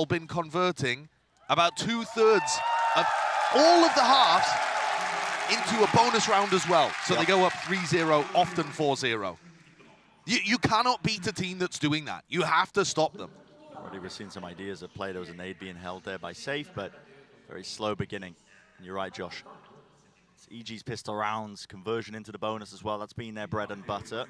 all been converting about 2/3 of all of the halves into a bonus round as well. So they go up 3-0, often 4-0. You cannot beat a team that's doing that. You have to stop them. Already we're seeing some ideas at play. There was a nade being held there by Safe, but very slow beginning. And you're right, Josh. It's EG's pistol rounds, conversion into the bonus as well. That's been their bread and butter.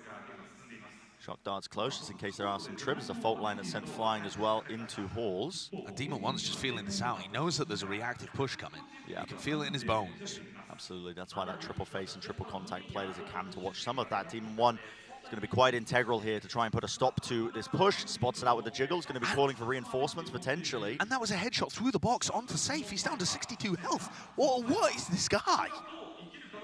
Shock darts close, just in case there are some trips. There's a fault line that's sent flying as well into halls. And Demon One's just feeling this out. He knows that there's a reactive push coming. Yeah. You can feel it in his bones. Absolutely. That's why that triple face and triple contact played as a cam to watch some of that. Demon One is going to be quite integral here to try and put a stop to this push. Spots it out with the jiggle. He's going to be calling for reinforcements potentially. And that was a headshot through the box onto Safe. He's down to 62 health. What is this guy?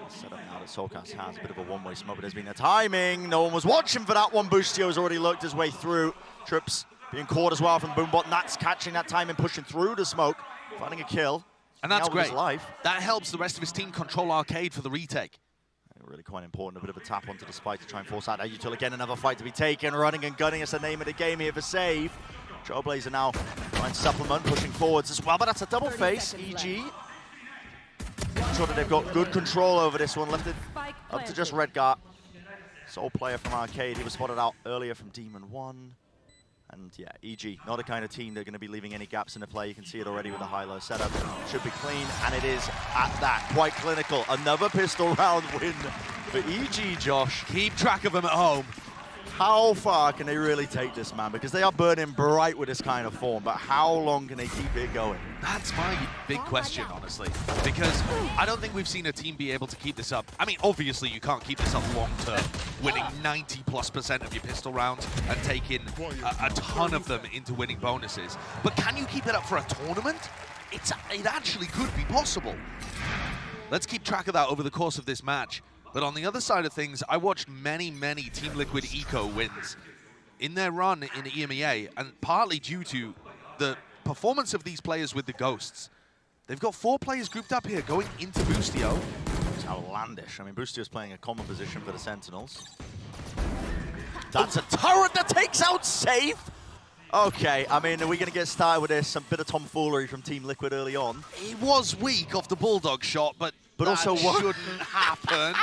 Set up now that Solcast has a bit of a one-way smoke, but there's been a timing. No one was watching for that one. Boostio has already looked his way through. Trips being caught as well from Boombot. Nats catching that time and pushing through the smoke, finding a kill. And that's great. That helps the rest of his team control Arcade for the retake. Really quite important. A bit of a tap onto the spike to try and force out Util again. Another fight to be taken. Running and gunning is the name of the game here for Save. Trailblazer now trying to supplement, pushing forwards as well, but that's a double face. EG. I'm sure that they've got good control over this one. Left it up to just Redgar. Sole player from Arcade. He was spotted out earlier from Demon One. And yeah, EG, not the kind of team that are going to be leaving any gaps in the play. You can see it already with the high-low setup. Should be clean, and it is at that. Quite clinical. Another pistol round win for EG, Josh. Keep track of them at home. How far can they really take this, man? Because they are burning bright with this kind of form, but how long can they keep it going? That's my big question, honestly, because I don't think we've seen a team be able to keep this up. I mean, obviously, you can't keep this up long-term, winning 90+% of your pistol rounds and taking a ton of them into winning bonuses. But can you keep it up for a tournament? It actually could be possible. Let's keep track of that over the course of this match. But on the other side of things, I watched many Team Liquid Eco wins in their run in EMEA, and partly due to the performance of these players with the Ghosts. They've got 4 players grouped up here going into Boostio. It's outlandish. I mean, Boostio's playing a common position for the Sentinels. That's a turret that takes out Safe. Okay, I mean, are we going to get started with this? Some bit of tomfoolery from Team Liquid early on. It was weak off the Bulldog shot, but also what shouldn't happen.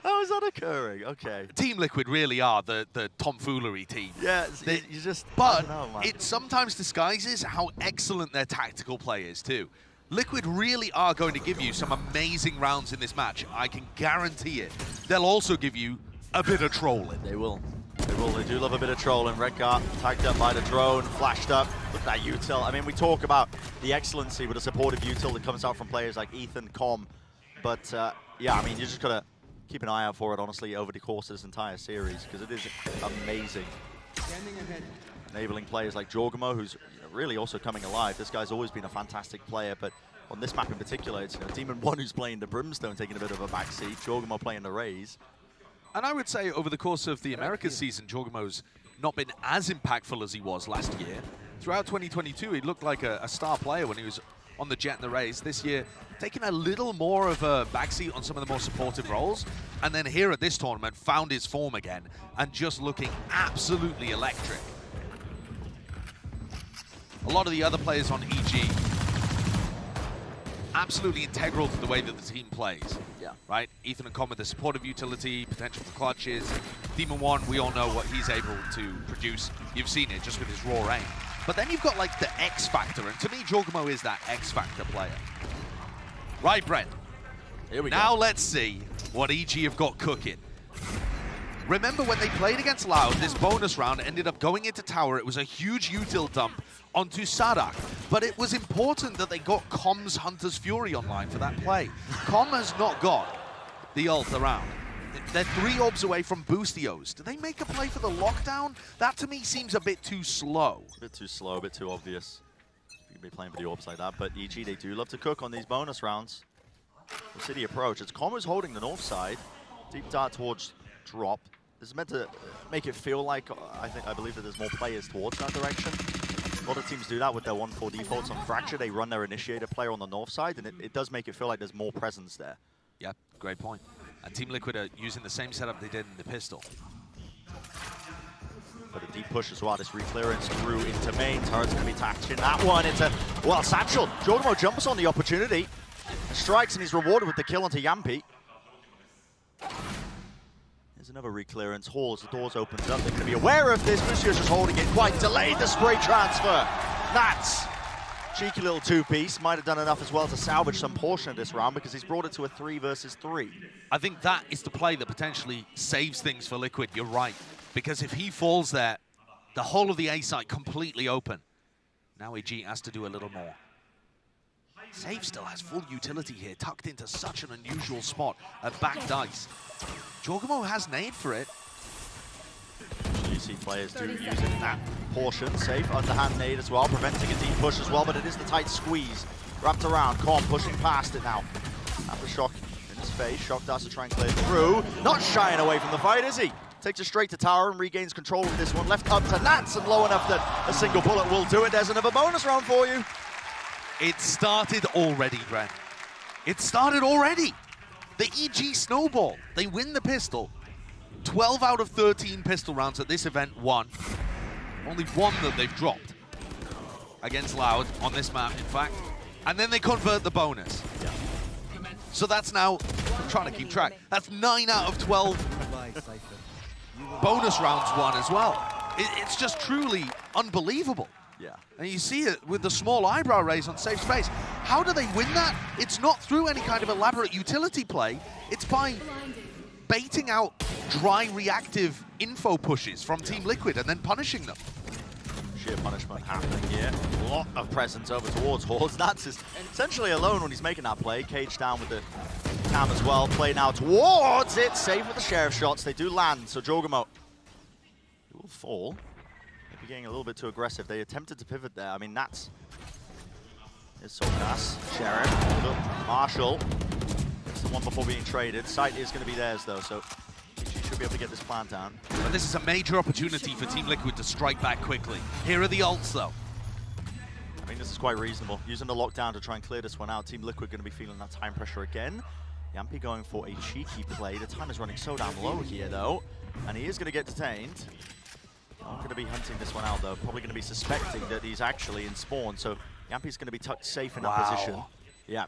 How is that occurring? Okay. Team Liquid really are the tomfoolery team. Yeah, you just... But I don't know, man. It sometimes disguises how excellent their tactical play is too. Liquid really are going to give you some amazing rounds in this match. I can guarantee it. They'll also give you a bit of trolling. They will. They will. They do love a bit of trolling. Redgar tagged up by the drone, flashed up. Look at that util. I mean, we talk about the excellency with a supportive util that comes out from players like Ethan, Com. But yeah, I mean, you just gotta keep an eye out for it, honestly, over the course of this entire series, because it is amazing. Enabling players like Jorgamo, who's really also coming alive. This guy's always been a fantastic player, but on this map in particular, it's Demon One who's playing the Brimstone, taking a bit of a backseat. Jorgamo playing the Raze. And I would say over the course of the Americas season, Jorgamo's not been as impactful as he was last year. Throughout 2022, he looked like a star player when he was on the Jet and the Raze. This year, taking a little more of a backseat on some of the more supportive roles. And then here at this tournament, found his form again and just looking absolutely electric. A lot of the other players on EG, absolutely integral to the way that the team plays. Yeah. Right? Ethan and Com with the supportive utility, potential for clutches. Demon One, we all know what he's able to produce. You've seen it just with his raw aim. But then you've got like the X factor, and to me, Jorgamo is that X factor player. Right, Brent? Here we go. Now let's see what EG have got cooking. Remember when they played against Loud, this bonus round ended up going into tower. It was a huge util dump onto Sadak, but it was important that they got Com's Hunter's Fury online for that play. Com has not got the ult around. They're 3 orbs away from Boostio's. Do they make a play for the lockdown? That to me seems a bit too slow. A bit too slow, a bit too obvious. You can be playing for the orbs like that, but EG, they do love to cook on these bonus rounds. The city approach, it's Com who's holding the north side. Deep dart towards drop. This is meant to make it feel like, I believe that there's more players towards that direction. A lot of teams do that with their 1-4 defaults on Fracture. They run their initiator player on the north side, and it does make it feel like there's more presence there. Yeah, great point. And Team Liquid are using the same setup they did in the pistol. But a deep push as well. This reclearance through into main. Turret's going to be attaching that one into, well, Satchel. Jorgamo jumps on the opportunity. Strikes and he's rewarded with the kill onto Yampi. There's another reclearance. Hall as the doors opens up. They're going to be aware of this. Lucio's just holding it quite delayed. The spray transfer. Nats. Cheeky little two-piece. Might have done enough as well to salvage some portion of this round because he's brought it to a 3 versus 3. I think that is the play that potentially saves things for Liquid. You're right. Because if he falls there, the whole of the A site completely open. Now EG has to do a little more. Save still has full utility here, tucked into such an unusual spot at back dice. Jorgamo has nade for it. You see players do use it in that portion. Safe underhand nade as well, preventing a deep push as well, but it is the tight squeeze. Wrapped around, Com pushing past it now. After Shock in his face, Shock does to try and clear through. Not shying away from the fight, is he? Takes it straight to tower and regains control of this one. Left up to Nats and low enough that a single bullet will do it. There's another bonus round for you. It started already, Ren. It started already. The EG snowball. They win the pistol. 12 out of 13 pistol rounds at this event won. Only one that they've dropped against Loud on this map, in fact. And then they convert the bonus. Yeah. So that's now, I'm trying to keep track, that's 9 out of 12 bonus rounds won as well. It's just truly unbelievable. Yeah. And you see it with the small eyebrow raise on safe space. How do they win that? It's not through any kind of elaborate utility play. It's by baiting out dry reactive info pushes from Team Liquid and then punishing them. Sheer punishment happening here. A lot of presence over towards Halls. That's essentially alone when he's making that play. Cage down with the cam as well. Play now towards it. Save with the sheriff shots. They do land, so Jorgamo will fall. Getting a little bit too aggressive. They attempted to pivot there. I mean, Nats is so gas. Sheriff, Marshall. It's the one before being traded. Sight is going to be theirs, though, so she should be able to get this plan down. But this is a major opportunity for Team Liquid to strike back quickly. Here are the ults, though. I mean, this is quite reasonable. Using the lockdown to try and clear this one out. Team Liquid going to be feeling that time pressure again. Yampi going for a cheeky play. The time is running so down low here, though, and he is going to get detained. Not going to be hunting this one out, though. Probably going to be suspecting that he's actually in spawn. So Yampi's going to be tucked safe in that position. Yeah.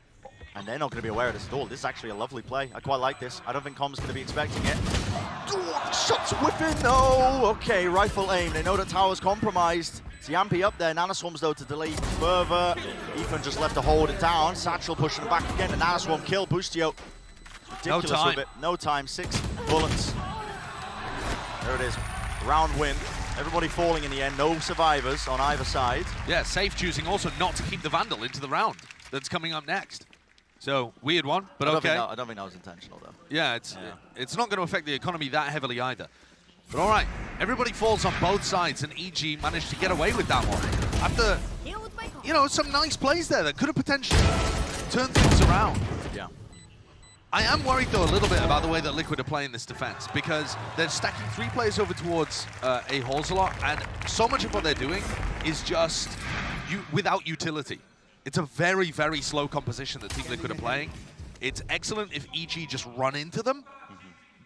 And they're not going to be aware of this at all. This is actually a lovely play. I quite like this. I don't think Com's going to be expecting it. Oh, shots whipping. No. Okay, rifle aim. They know that tower's compromised. It's Yampi up there. Nanoswarms, though, to delay further. Ethan just left to hold it down. Satchel pushing it back again. The Nanoswarm kill. Boostio. Ridiculous No time. with it. No time. 6 bullets. There it is. Round win. Everybody falling in the end, no survivors on either side. Yeah, Safe choosing also not to keep the Vandal into the round that's coming up next. So, weird one, but okay. I don't think that was intentional, though. Yeah, it's not going to affect the economy that heavily either. But all right, everybody falls on both sides, and EG managed to get away with that one. After, you know, some nice plays there that could have potentially turned things around. Yeah. I am worried, though, a little bit about the way that Liquid are playing this defense, because they're stacking 3 players over towards A Halls a lot, and so much of what they're doing is just without utility. It's a very, very slow composition that Team Liquid are playing. It's excellent if EG just run into them,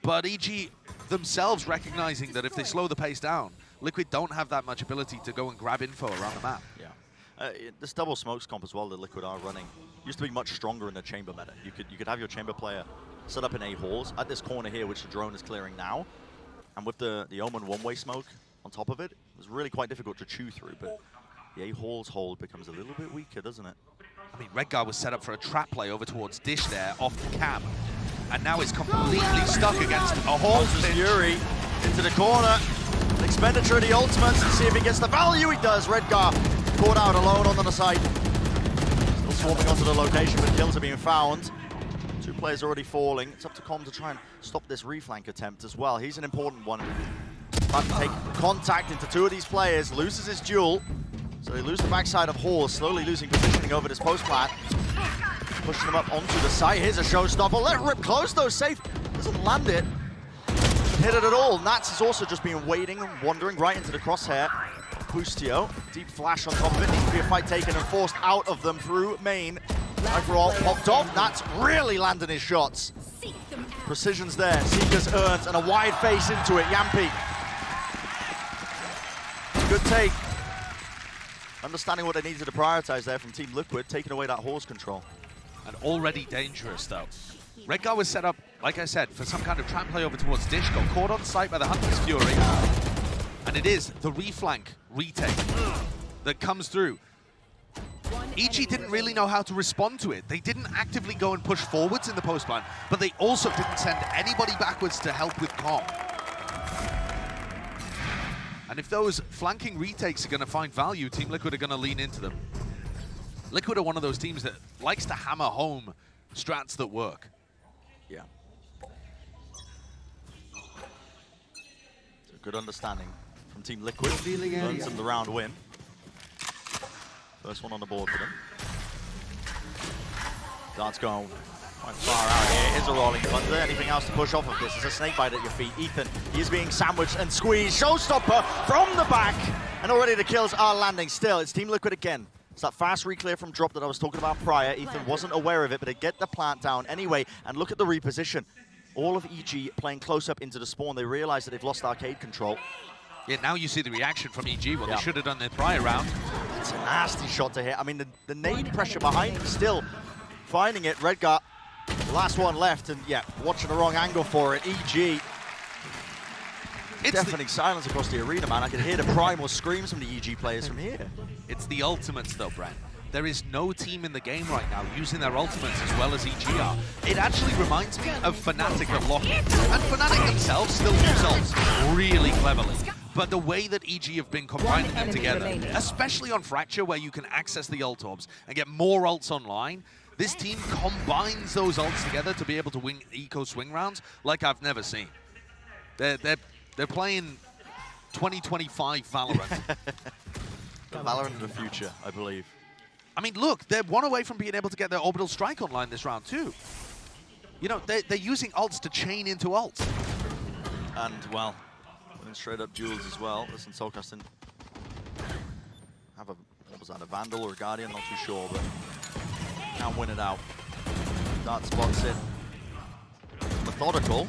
but EG themselves recognizing that if they slow the pace down, Liquid don't have that much ability to go and grab info around the map. Yeah. This double smokes comp as well that Liquid are running used to be much stronger in the chamber meta. You could have your chamber player set up in A Halls at this corner here, which the drone is clearing now, and with the Omen one-way smoke on top of it, it was really quite difficult to chew through. But the A Halls hold becomes a little bit weaker, doesn't it? I mean, Redguard was set up for a trap play over towards Dish there, off the cam, and now it's completely stuck against A Halls. Fury into the corner. Expenditure of the ultimates to see if he gets the value. He does. Redguard caught out alone on the side. Still swarming onto the location, but kills are being found. 2 players already falling. It's up to Com to try and stop this reflank attempt as well. He's an important one. About to take contact into 2 of these players. Loses his duel. So they lose the backside of Halls, slowly losing positioning over this post plant. Pushing him up onto the site. Here's a showstopper. Let rip close though. Safe. Doesn't land it. Hit it at all. Nats has also just been waiting and wandering right into the crosshair. Boostio, deep flash on top of it. Needs to be a fight taken and forced out of them through main. Overall popped off. Nats really landing his shots. Precision's there. Seeker's earned and a wide face into it. Yampi good take. Understanding what they needed to prioritize there from Team Liquid, taking away that horse control. And already dangerous, though. Redgar was set up, like I said, for some kind of trap play over towards Disco, caught on sight by the Hunter's Fury. And it is the reflank retake that comes through. EG didn't really know how to respond to it. They didn't actively go and push forwards in the post plan, but they also didn't send anybody backwards to help with comm. And if those flanking retakes are going to find value, Team Liquid are going to lean into them. Liquid are one of those teams that likes to hammer home strats that work. Yeah. It's a good understanding from Team Liquid. Earns them the round win. First one on the board for them. Darts going quite far out here. Here's a rolling thunder. Anything else to push off of this? There's a snake bite at your feet. Ethan, he is being sandwiched and squeezed. Showstopper from the back. And already the kills are landing still. It's Team Liquid again. It's that fast reclear from drop that I was talking about prior. Ethan wasn't aware of it, but they get the plant down anyway. And look at the reposition. All of EG playing close up into the spawn. They realize that they've lost arcade control. Yeah, now you see the reaction from EG. Well, they should have done their prior round. It's a nasty shot to hit. I mean, the nade pressure behind him still finding it. Redgar, last one left, and yeah, watching the wrong angle for it. EG. It's deafening silence across the arena, man. I could hear the primal screams from the EG players from here. It's the ultimates, though, Brent. There is no team in the game right now using their ultimates as well as EG are. It actually reminds me of Fnatic at Lockheed. And Fnatic themselves still use ults really cleverly. But the way that EG have been combining them together, especially on Fracture where you can access the ult orbs and get more ults online, this team combines those ults together to be able to win eco swing rounds like I've never seen. They're playing 2025 Valorant. The Valorant of the future, I believe. I mean, look, they're one away from being able to get their orbital strike online this round too. You know, they're using ults to chain into ults. And, well, straight up duels as well. Listen, Soulcast have a, what was that, a Vandal or a Guardian? Not too sure, but can't win it out. Dart spots it. Methodical.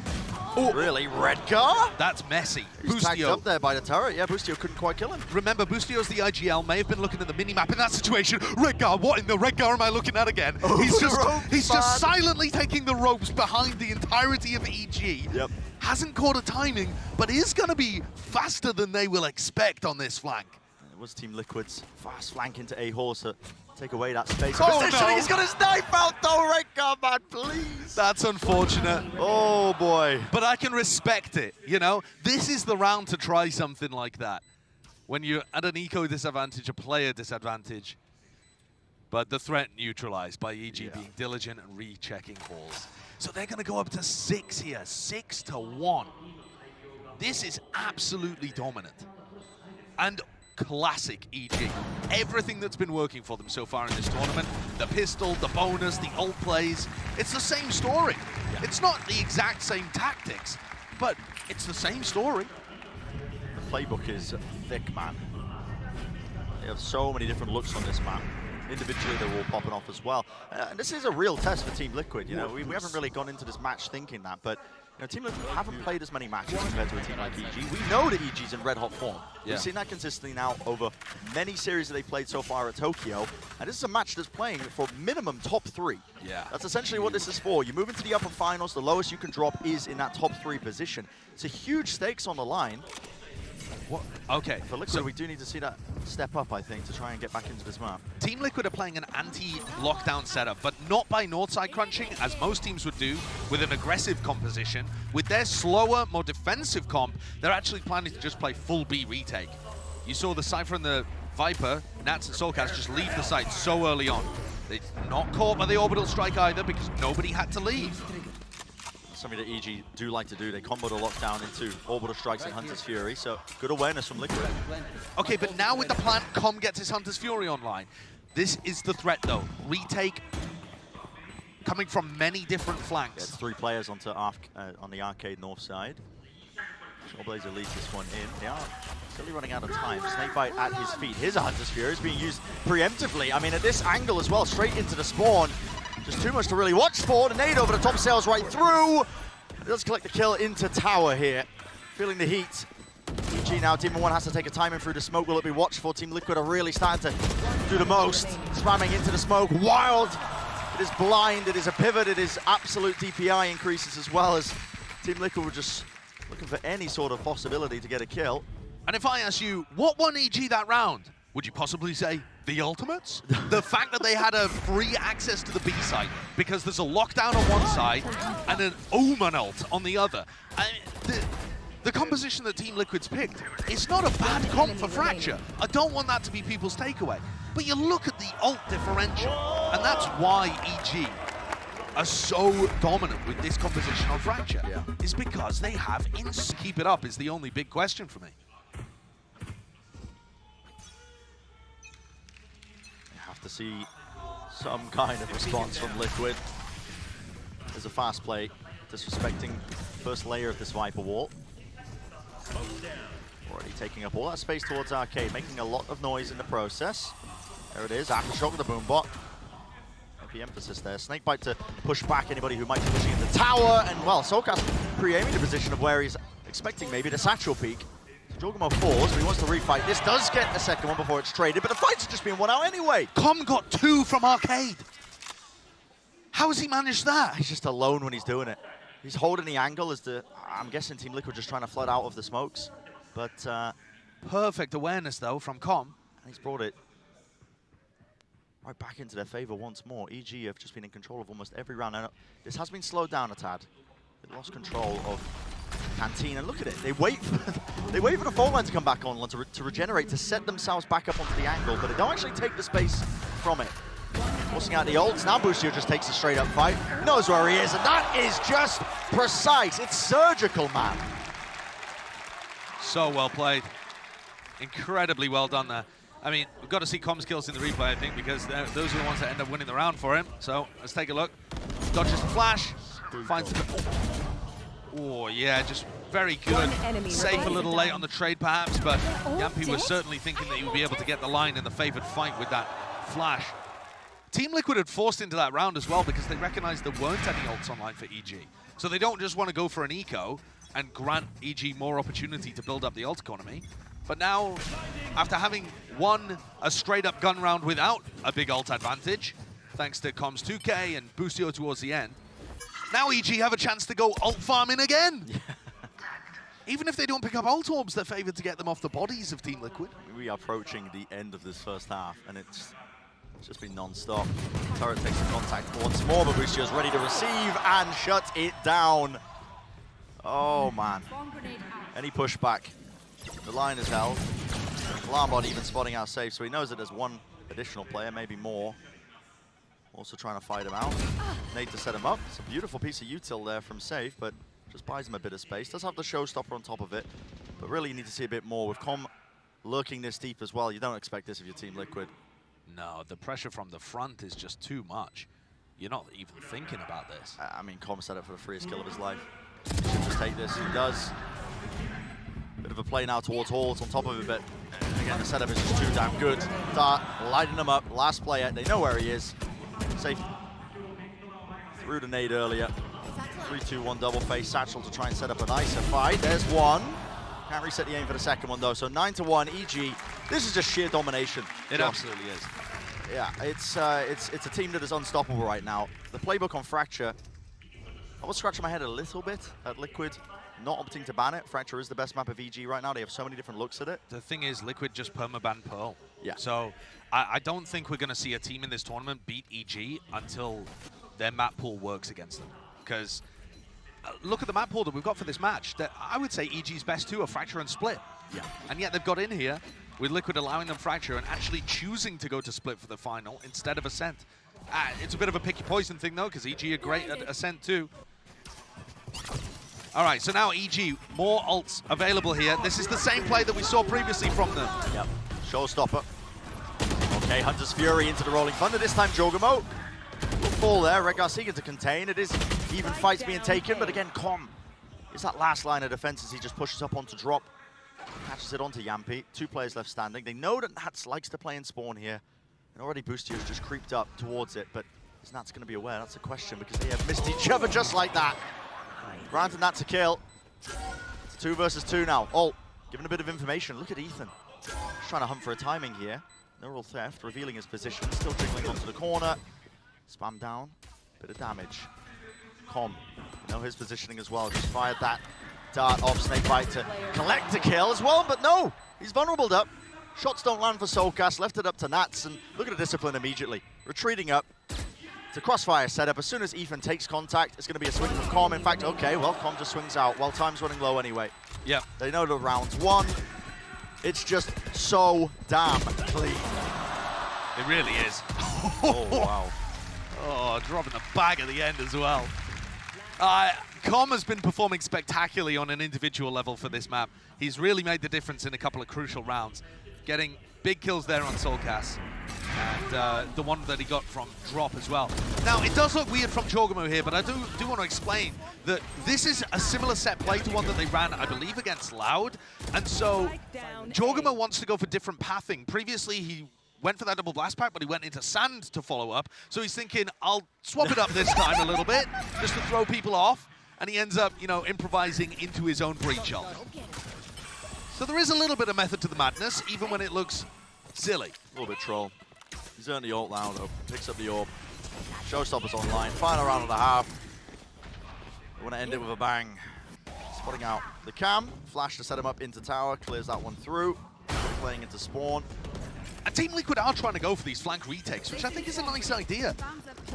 Oh, really? Redgar? That's messy. He's tagged up there by the turret. Yeah, Boostio couldn't quite kill him. Remember, Boostio's the IGL, may have been looking at the mini-map in that situation. Redgar, what in the Redgar am I looking at again? He's just silently taking the ropes behind the entirety of EG. Yep. Hasn't caught a timing, but is going to be faster than they will expect on this flank. It was Team Liquid's fast flank into a horse to take away that space. Oh, no. He's got his knife out though, Redgar, man, please. That's unfortunate. Oh, boy. But I can respect it, you know? This is the round to try something like that. When you're at an eco disadvantage, a player disadvantage. But the threat neutralized by EG being diligent and rechecking balls. So they're going to go up to 6 here, 6-1. This is absolutely dominant. And classic EG. Everything that's been working for them so far in this tournament, the pistol, the bonus, the ult plays, it's the same story. It's not the exact same tactics, but it's the same story. The playbook is thick, man. They have so many different looks on this map. Individually, they're all popping off as well. And this is a real test for Team Liquid. You know, we haven't really gone into this match thinking that, but you know, Team Liquid haven't played as many matches compared to a team like EG. We know that EG's in red hot form. Yeah. We've seen that consistently now over many series that they've played so far at Tokyo. And this is a match that's playing for minimum top 3. Yeah. That's essentially what this is for. You move into the upper finals, the lowest you can drop is in that top 3 position. It's a huge stakes on the line. What? Okay. For Liquid, we do need to see that step up, I think, to try and get back into this map. Team Liquid are playing an anti-lockdown setup, but not by north-side crunching, as most teams would do, with an aggressive composition. With their slower, more defensive comp, they're actually planning to just play full B retake. You saw the Cypher and the Viper, Nats and Soulcast just leave the site so early on. They're not caught by the orbital strike either, because nobody had to leave. Something that EG do like to do. They combo the lockdown into orbital strikes and Hunter's Fury, so good awareness from Liquid. Okay, but now with the plant, Com gets his Hunter's Fury online. This is the threat, though. Retake coming from many different flanks. Gets 3 players onto on the arcade north side. Trailblazer leads this one in. They are silly running out of time. Snakebite at his feet. Here's a Hunter's Fury. It's being used preemptively. I mean, at this angle as well, straight into the spawn. Just too much to really watch for. The nade over the top, sails right through. It does collect the kill into tower here. Feeling the heat. EG now, Demon 1 has to take a timing through the smoke. Will it be watched for? Team Liquid are really starting to do the most. Spamming into the smoke, wild. It is blind, it is a pivot, it is absolute DPI increases as well as Team Liquid were just looking for any sort of possibility to get a kill. And if I ask you, what won EG that round? Would you possibly say the ultimates? The fact that they had a free access to the B site because there's a lockdown on one side and an Omen ult on the other. The composition that Team Liquid's picked, it's not a bad comp for Fracture. I don't want that to be people's takeaway. But you look at the ult differential, and that's why EG are so dominant with this composition on Fracture. Yeah. Is because they have keep it up is the only big question for me. You have to see some kind of response from Liquid. There's a fast play, disrespecting first layer of this Viper wall. Already taking up all that space towards Arcade, making a lot of noise in the process. There it is, Aftershock with the boombot. The emphasis there. Snakebite to push back anybody who might be pushing in the tower, and well, Soulcast pre-aiming the position of where he's expecting maybe the satchel peak. So Jorgamo falls, but he wants to refight. This does get the second one before it's traded, but the fight's just been won out anyway. Com got 2 from Arcade. How has he managed that? He's just alone when he's doing it. He's holding the angle as I'm guessing Team Liquid just trying to flood out of the smokes. But perfect awareness though from Com. And he's brought it right back into their favor once more. EG have just been in control of almost every round. Now, this has been slowed down a tad. They lost control of Canteen, and look at it. They wait for the fault line to come back on, to regenerate, to set themselves back up onto the angle, but they don't actually take the space from it. Forcing out the ults. Now Boostio just takes a straight up fight. Knows where he is, and that is just precise. It's surgical, man. So well played. Incredibly well done there. I mean, we've got to see Com's kills in the replay, I think, because those are the ones that end up winning the round for him. So let's take a look. Dodges the flash. Finds the... Oh, yeah, just very good. Safe a little late on the trade, perhaps, but Yampi was certainly thinking that he would be able to get the line in the favored fight with that flash. Team Liquid had forced into that round as well because they recognized there weren't any ults online for EG. So they don't just want to go for an eco and grant EG more opportunity to build up the ult economy. But now, after having won a straight-up gun round without a big ult advantage, thanks to Com's 2K and Boostio towards the end, now EG have a chance to go ult farming again. Even if they don't pick up ult orbs, they're favored to get them off the bodies of Team Liquid. We are approaching the end of this first half, and it's just been non-stop. Turret takes the contact once more, but Boostio's ready to receive and shut it down. Oh, man. Any pushback. The line is held. Alarmbot even spotting our safe, so he knows that there's one additional player, maybe more. Also trying to fight him out. Nate to set him up. It's a beautiful piece of util there from Safe, but just buys him a bit of space. Does have the showstopper on top of it, but really you need to see a bit more. With Com lurking this deep as well, you don't expect this of your Team Liquid. No, the pressure from the front is just too much. You're not even thinking about this. I mean, Com set up for the freest kill of his life. He should just take this. He does. Bit of a play now towards Halls on top of it, but again, the setup is just too damn good. Dart lighting them up. Last player, they know where he is. Safe through the nade earlier. 3-2-1 double face. Satchel to try and set up a nicer fight. There's one. Can't reset the aim for the second one though. So 9-1 EG. This is just sheer domination. It absolutely is. Yeah, it's a team that is unstoppable right now. The playbook on Fracture, I was scratching my head a little bit at Liquid not opting to ban it. Fracture is the best map of EG right now. They have so many different looks at it. The thing is, Liquid just permaban Pearl. Yeah. So I don't think we're going to see a team in this tournament beat EG until their map pool works against them. Because look at the map pool that we've got for this match. I would say EG's best two are Fracture and Split. Yeah. And yet they've got in here with Liquid allowing them Fracture and actually choosing to go to Split for the final instead of Ascent. It's a bit of a picky poison thing though, because EG are great at Ascent too. All right, so now EG, more ults available here. This is the same play that we saw previously from them. Yep, showstopper. Okay, Hunter's Fury into the Rolling Thunder. This time Jorgamo. Will fall there, Red Garcia to contain. It is even fights being taken, but again, Com is that last line of defense as he just pushes up onto drop. Catches it onto Yampi. 2 players left standing. They know that Nats likes to play in spawn here. And already Boostio's just creeped up towards it, but is Nats going to be aware? That's a question because they have missed each other just like that. Granted, that's a kill. It's 2 versus 2 now. Ult. Given a bit of information. Look at Ethan. Just trying to hunt for a timing here. Neural theft, revealing his position. Still jiggling onto the corner. Spam down. Bit of damage. Com, you know his positioning as well. Just fired that dart off Snakebite to collect a kill as well, but no! He's vulnerable up. Shots don't land for Soulcast, left it up to Nats, and look at the discipline immediately. Retreating up. It's a crossfire setup. As soon as Ethan takes contact, it's going to be a swing from Com. In fact, okay, well, Com just swings out while time's running low anyway. Yeah. They know the round's won. It's just so damn clean. It really is. Oh, wow. Oh, dropping the bag at the end as well. Com has been performing spectacularly on an individual level for this map. He's really made the difference in a couple of crucial rounds, getting big kills there on Soulcast, and the one that he got from Drop as well. Now, it does look weird from Jorgamo here, but I do want to explain that this is a similar set play to one that they ran, I believe, against Loud, and so Jorgamo wants to go for different pathing. Previously, he went for that double blast pack, but he went into sand to follow up. So he's thinking, I'll swap it up this time a little bit, just to throw people off. And he ends up, you know, improvising into his own breach ult. So there is a little bit of method to the madness, even when it looks silly. A little bit troll. He's earned the ult now, though. Picks up the orb. Showstoppers online. Final round and a half. They want to end it with a bang. Spotting out the cam. Flash to set him up into tower. Clears that one through. Playing into spawn. And Team Liquid are trying to go for these flank retakes, which I think is a nice idea.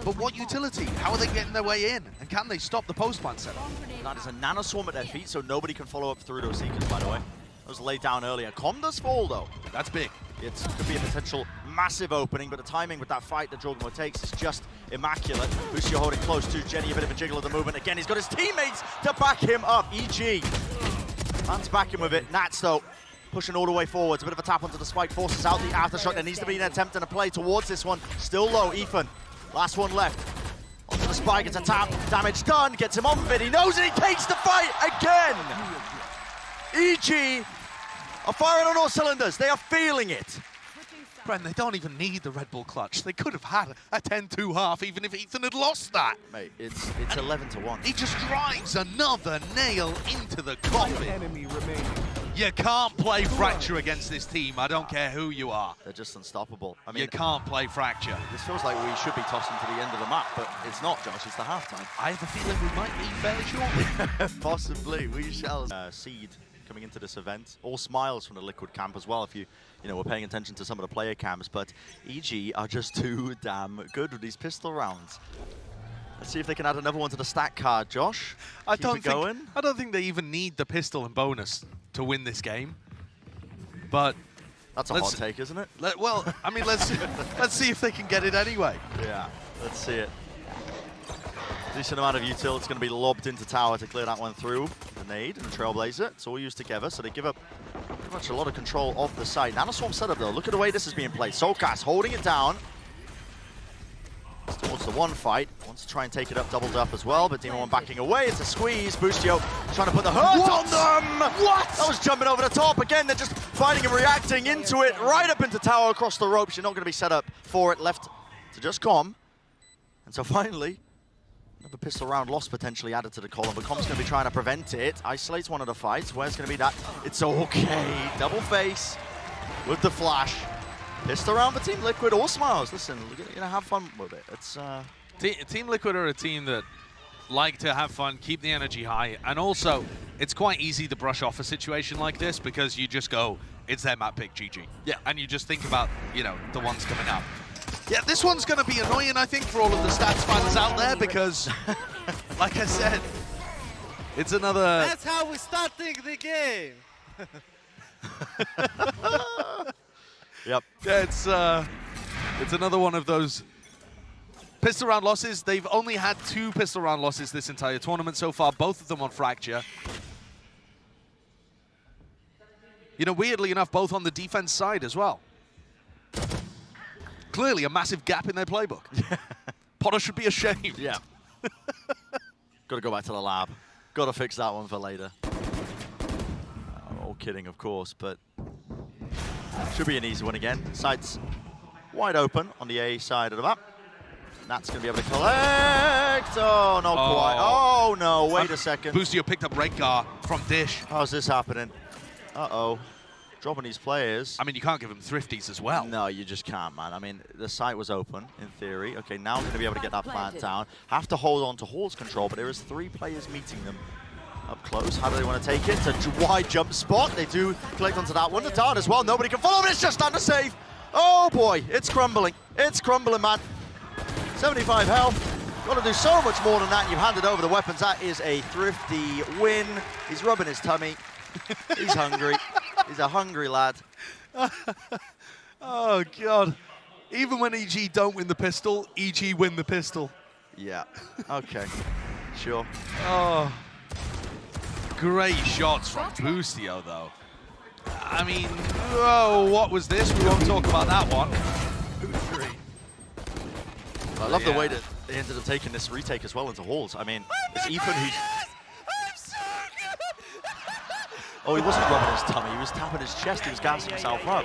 But what utility? How are they getting their way in? And can they stop the post-plant setup? That is a nanoswarm at their feet, so nobody can follow up through those seekers, by the way. That was laid down earlier. Com does fall, though. That's big. It could be a potential massive opening, but the timing with that fight that Jorgamo takes is just immaculate. Lucio holding close to Jenny, a bit of a jiggle of the movement. Again, he's got his teammates to back him up. EG. Man's backing with it. Nats, though, pushing all the way forwards. A bit of a tap onto the spike, forces out the aftershock. There needs to be an attempt and a play towards this one. Still low, Ethan. Last one left. Onto the spike, it's a tap. Damage done, gets him on bid. He knows it, he takes the fight again. EG are firing on all cylinders. They are feeling it. Bren, they don't even need the Red Bull clutch. They could have had a 10-2 half even if Ethan had lost that. Mate, it's 11-1. He just drives another nail into the coffin. Enemy remaining. You can't play Fracture against this team. I don't care who you are. They're just unstoppable. I mean, You can't play Fracture. this feels like we should be tossing to the end of the map, but it's not, Josh. It's the halftime. I have a feeling we might be fairly shortly. Possibly, we shall. Seed coming into this event. All smiles from the Liquid camp as well, if you know, we're paying attention to some of the player cams, but EG are just too damn good with these pistol rounds. Let's see if they can add another one to the stat card, Josh. I Keep don't think they even need the pistol and bonus to win this game. But that's a hot take, isn't it? Well, I mean, let's see if they can get it anyway. Yeah, let's see it. Decent amount of util. It's going to be lobbed into tower to clear that one through. The nade and the Trailblazer. It's all used together, so they give up pretty much a lot of control of the site. Nanoswarm setup, though. Look at the way this is being played. Soulcast holding it down. It's towards the one fight. Wants to try and take it up, doubled up as well, but Demon One backing away. It's a squeeze. Boostio trying to put the hurt on them! What? That was jumping over the top. Again, they're just fighting and reacting into it. Right up into tower, across the ropes. You're not going to be set up for it. Left to just Com. And so finally, another pistol round loss potentially added to the column, but Com's going to be trying to prevent it. Isolates one of the fights. Where's going to be that? It's okay. Double face with the flash. Pistol round for Team Liquid. All smiles. Listen, we're going to have fun with it. It's Team Liquid are a team that like to have fun, keep the energy high, and also it's quite easy to brush off a situation like this because you just go, it's their map pick, GG. Yeah, and you just think about, you know, the ones coming up. Yeah, this one's going to be annoying, I think, for all of the stats fans out there because, like I said, it's another... That's how we're starting the game. Yep. Yeah, it's another one of those pistol round losses. They've only had 2 pistol round losses this entire tournament so far, both of them on Fracture. You know, weirdly enough, both on the defense side as well. Clearly a massive gap in their playbook. Potter should be ashamed. Yeah. Got to go back to the lab. Got to fix that one for later. All kidding, of course, but should be an easy one again. Sights wide open on the A side of the map. Nat's going to be able to collect. Oh, not quite. Oh, no. Wait a second. Boostio picked up Rengar from Dish. How's this happening? Uh-oh. Dropping these players. I mean, you can't give them thrifties as well. No, you just can't, man. I mean, the site was open, in theory. Okay, now we're going to be able to get that plant down. Have to hold on to Hall's control, but there is 3 players meeting them up close. How do they want to take it? It's a wide jump spot. They do collect onto that one. The dart as well. Nobody can follow, but it's just under save. Oh, boy. It's crumbling. It's crumbling, man. 75 health. Got to do so much more than that. You've handed over the weapons. That is a thrifty win. He's rubbing his tummy. He's hungry. He's a hungry lad. Oh, God. Even when EG don't win the pistol, EG win the pistol. Yeah. Okay. Sure. Oh. Great shots from Boostio, though. I mean, oh, what was this? We won't talk about that one. I love the way that they ended up taking this retake as well into Halls. I mean, it's Ethan who's... Oh, he wasn't rubbing his tummy, he was tapping his chest, he was gassing himself up.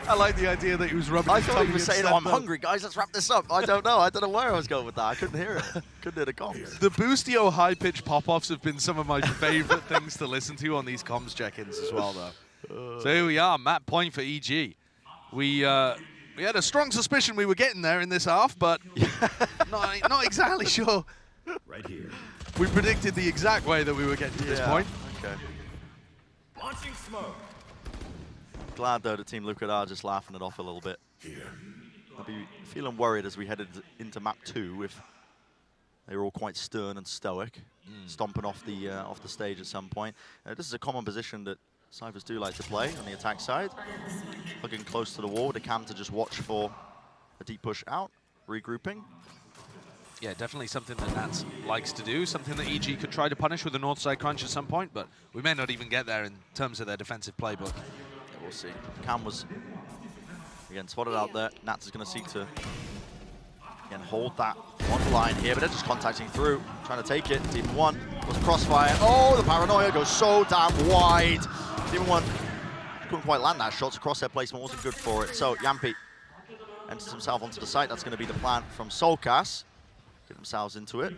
I like the idea that he was rubbing his tummy. I thought he was saying, oh, I'm hungry, guys, let's wrap this up. I don't know where I was going with that. I couldn't hear it. Couldn't hear the comms. The Boostio high-pitched pop-offs have been some of my favorite things to listen to on these comms check-ins as well, though. So here we are, map point for EG. We had a strong suspicion we were getting there in this half, but not exactly sure. Right here. We predicted the exact way that we were getting to this point. Okay. Launching smoke. Glad though the team Lucas are just laughing it off a little bit. I'll be feeling worried as we headed into map 2 if they were all quite stern and stoic, stomping off the stage at some point. This is a common position that Cyphers do like to play on the attack side. Hugging close to the wall with a cam to just watch for a deep push out, regrouping. Yeah, definitely something that Nats likes to do, something that EG could try to punish with a north side crunch at some point, but we may not even get there in terms of their defensive playbook. Yeah, we'll see. Cam was, again, spotted out there. Nats is going to seek to, again, hold that one line here, but they're just contacting through, trying to take it. Team 1 was crossfire. Oh, the paranoia goes so damn wide. Team 1 couldn't quite land that shot, so crosshair placement wasn't good for it. So Yampi enters himself onto the site. That's going to be the plan from Soulcast. Get themselves into it.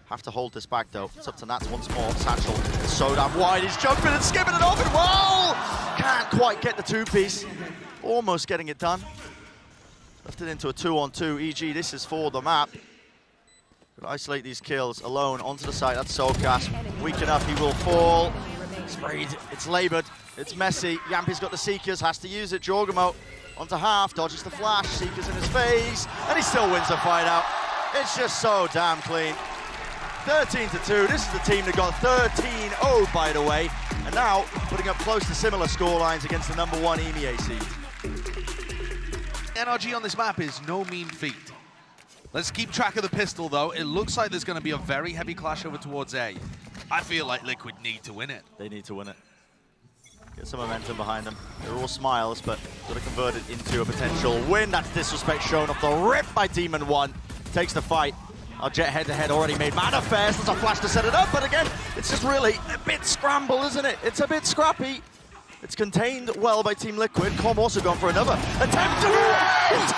Have to hold this back though. It's up to Nats once more. Satchel, it's so damn wide. He's jumping and skipping it off and well! Can't quite get the 2-piece. Almost getting it done. Left it into a 2-on-2. EG, this is for the map. Could isolate these kills alone onto the site. That's Soulcast. Weak enough, he will fall. Sprayed, it's labored, it's messy. Yampi's got the Seekers, has to use it. Jorgamo onto half, dodges the flash. Seekers in his face, and he still wins the fight out. It's just so damn clean. 13-2. This is the team that got 13-0, by the way, and now putting up close to similar scorelines against the #1 EMEA seed. NRG on this map is no mean feat. Let's keep track of the pistol, though. It looks like there's going to be a very heavy clash over towards A. I feel like Liquid need to win it. They need to win it. Get some momentum behind them. They're all smiles, but got to convert it into a potential win. That's disrespect shown off the rip by Demon 1. Takes the fight. Our Jet head-to-head already made manifest. There's a flash to set it up, but again, it's just really a bit scramble, isn't it? It's a bit scrappy. It's contained well by Team Liquid. Com also gone for another attempt to end!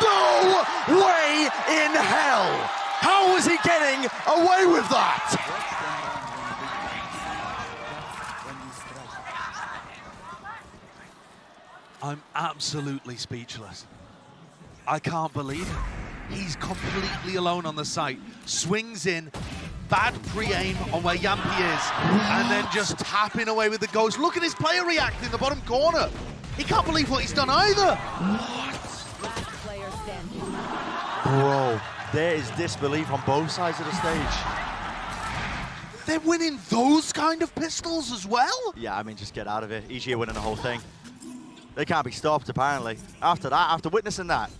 No way in hell! How was he getting away with that? I'm absolutely speechless. I can't believe it. He's completely alone on the site. Swings in, bad pre-aim on where Yampi is, and then just tapping away with the ghost. Look at his player react in the bottom corner. He can't believe what he's done either. Bro, there is disbelief on both sides of the stage. They're winning those kind of pistols as well? Yeah, I mean, just get out of it. EG are winning the whole thing. They can't be stopped, apparently. After that, after witnessing that.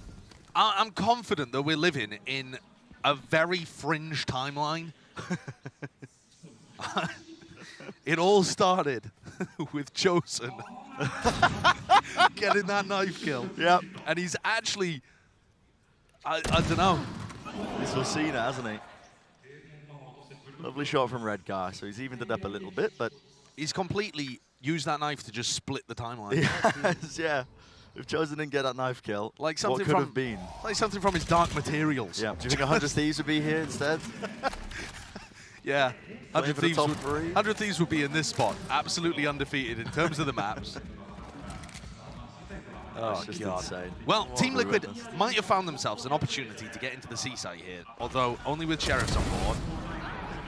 I'm confident that we're living in a very fringe timeline. It all started with Chosen getting that knife kill. Yep. And he's actually, I don't know. He's Lucina, hasn't he? Lovely shot from Red Guy, so he's evened it up a little bit, but... He's completely used that knife to just split the timeline. Yes, yeah. If Chosen didn't get that knife kill, like something what could from, have been? Like something from his Dark Materials. Yeah. Do you think 100 Thieves would be here instead? Yeah, Playing for the top three. 100 Thieves would be in this spot, absolutely undefeated in terms of the maps. That's just insane. Well, What Team have we Liquid witnessed? might have found themselves an opportunity to get into the seaside here, although only with Sheriffs on board.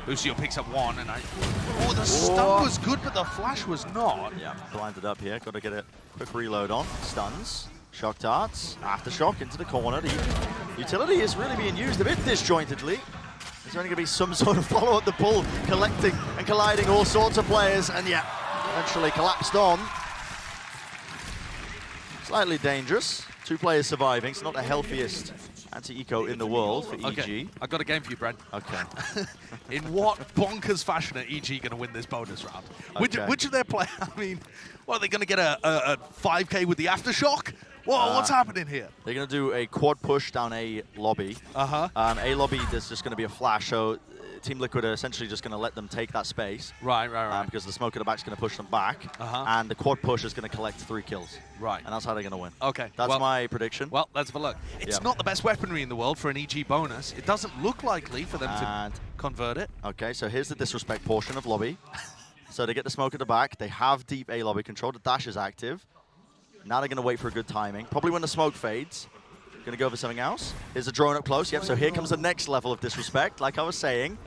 Lucio picks up one, and oh, the stun was good, but the flash was not. Yeah, blinded up here. Got to get a quick reload on. Stuns, shock darts, aftershock into the corner. The utility is really being used a bit disjointedly. There's only going to be some sort of follow up the pull, collecting and colliding all sorts of players, and yeah, eventually collapsed on. Slightly dangerous. 2 players surviving. It's not the healthiest anti-eco in the world for EG. Okay, I've got a game for you, Brent. Okay. In what bonkers fashion are EG going to win this bonus round? Okay. Which of their players, I mean, what, are they going to get a 5K with the aftershock? Whoa, what's happening here? They're going to do a quad push down A lobby. A lobby, there's just going to be a flash, so Team Liquid are essentially just going to let them take that space. Right. Because the smoke at the back is going to push them back, and the quad push is going to collect 3 kills. Right. And that's how they're going to win. Okay. That's my prediction. Well, let's have a look. It's not the best weaponry in the world for an EG bonus. It doesn't look likely for them to convert it. Okay, so here's the disrespect portion of lobby. So they get the smoke at the back. They have deep A lobby control. The dash is active. Now they're going to wait for a good timing. Probably when the smoke fades. Going to go for something else. Here's a drone up close. Yep, so here comes the next level of disrespect, like I was saying.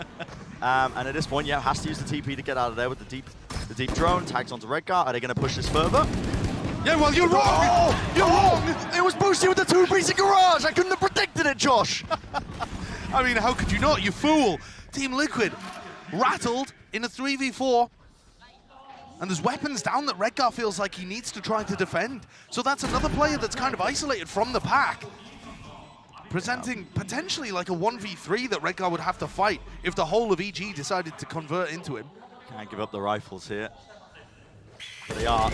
And at this point, yeah, has to use the TP to get out of there with the deep drone. Tags onto Redgar. Are they going to push this further? Yeah, well, you're wrong! Oh, you're wrong! It was boosted with the 2-piece garage! I couldn't have predicted it, Josh! I mean, how could you not, you fool? Team Liquid rattled in a 3v4. And there's weapons down that Redgar feels like he needs to try to defend. So that's another player that's kind of isolated from the pack. Presenting potentially like a 1v3 that Redgar would have to fight if the whole of EG decided to convert into him. Can't give up the rifles here. But they are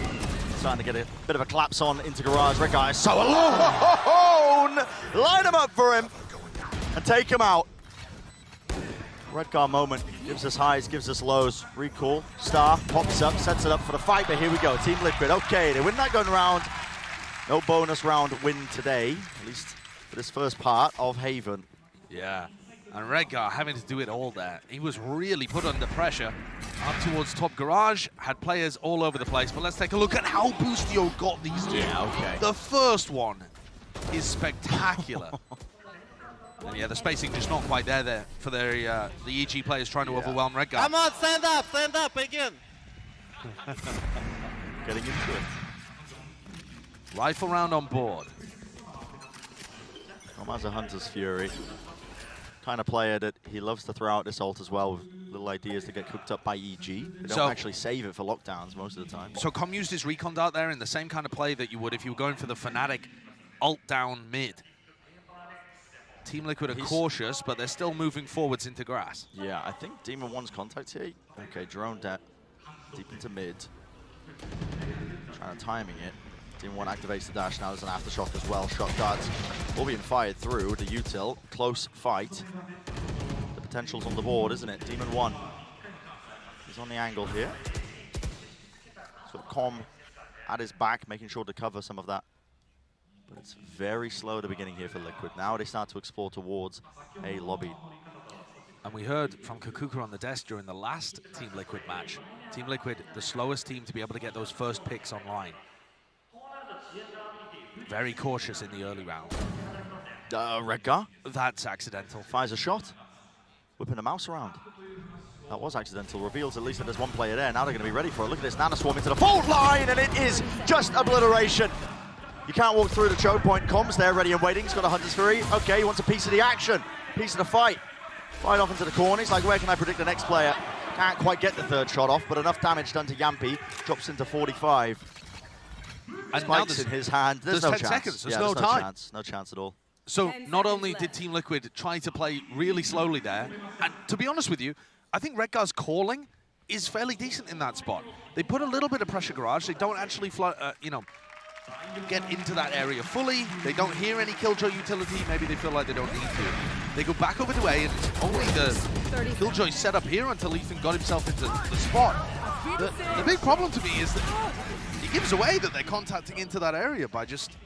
starting to get a bit of a collapse on into garage. Redgar is so alone! Line him up for him and take him out. Redgar moment gives us highs, gives us lows. Recall, Star pops up, sets it up for the fight, but here we go. Team Liquid, okay, they win that gun round. No bonus round win today, at least for this first part of Haven. Yeah, and Redgar having to do it all there. He was really put under pressure. Up towards top garage, had players all over the place, but let's take a look at how Boostio got these two. Yeah, okay. The first one is spectacular. And yeah, the spacing just not quite there for their the EG players trying to overwhelm Redgar. Come on, stand up again. Getting into it. Rifle round on board. Tom has a Hunter's Fury. Kind of player that he loves to throw out this ult as well with little ideas to get cooked up by EG. They don't actually save it for lockdowns most of the time. So Com used his recon dart there in the same kind of play that you would if you were going for the Fnatic ult down mid. Team Liquid are cautious, but they're still moving forwards into grass. Yeah, I think Demon 1's contact here. Okay, drone deep into mid. Trying to timing it. Demon 1 activates the dash. Now there's an aftershock as well. Shock darts all being fired through the util. Close fight. The potential's on the board, isn't it? Demon 1 is on the angle here. So Com at his back, making sure to cover some of that. But it's very slow at the beginning here for Liquid. Now they start to explore towards a lobby. And we heard from Kakuka on the desk during the last Team Liquid match. Team Liquid, the slowest team to be able to get those first picks online. Very cautious in the early round. Redgar That's accidental. fires a shot, whipping the mouse around. That was accidental. Reveals at least that there's one player there. Now they're going to be ready for it. Look at this, Nana Swarm into the fault line, and it is just obliteration. You can't walk through the choke point. Comms there, ready and waiting. He's got a Hunter's Fury. Okay, he wants a piece of the action, piece of the fight. Fight off into the corner. He's like, where can I predict the next player? Can't quite get the third shot off, but enough damage done to Yampi. Drops into 45. And Spikes in his hand. There's no 10 chance. seconds. There's Yeah, no time. Chance. No chance at all. So not only did Team Liquid try to play really slowly there, and to be honest with you, I think Redgar's calling is fairly decent in that spot. They put a little bit of pressure garage. They don't actually, get into that area fully. They don't hear any Killjoy utility. Maybe they feel like they don't need to. They go back over to A, and it's only the Killjoy set up here until Ethan got himself into the spot. The big problem to me is that he gives away that they're contacting into that area by just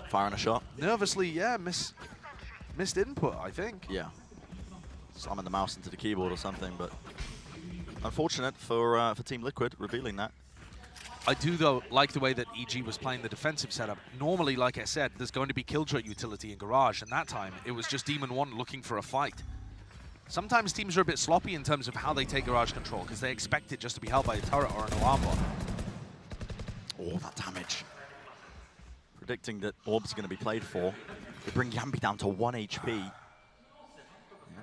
Firing a shot. nervously, missed input, I think. Yeah. Slamming the mouse into the keyboard or something, but unfortunate for Team Liquid revealing that. I do, though, like the way that EG was playing the defensive setup. Normally, like I said, there's going to be Killjoy utility in Garage, and that time it was just Demon 1 looking for a fight. Sometimes teams are a bit sloppy in terms of how they take Garage control, because they expect it just to be held by a turret or an alarm bot. Oh, that damage. Predicting that Orb's going to be played for. They bring Yampi down to 1 HP.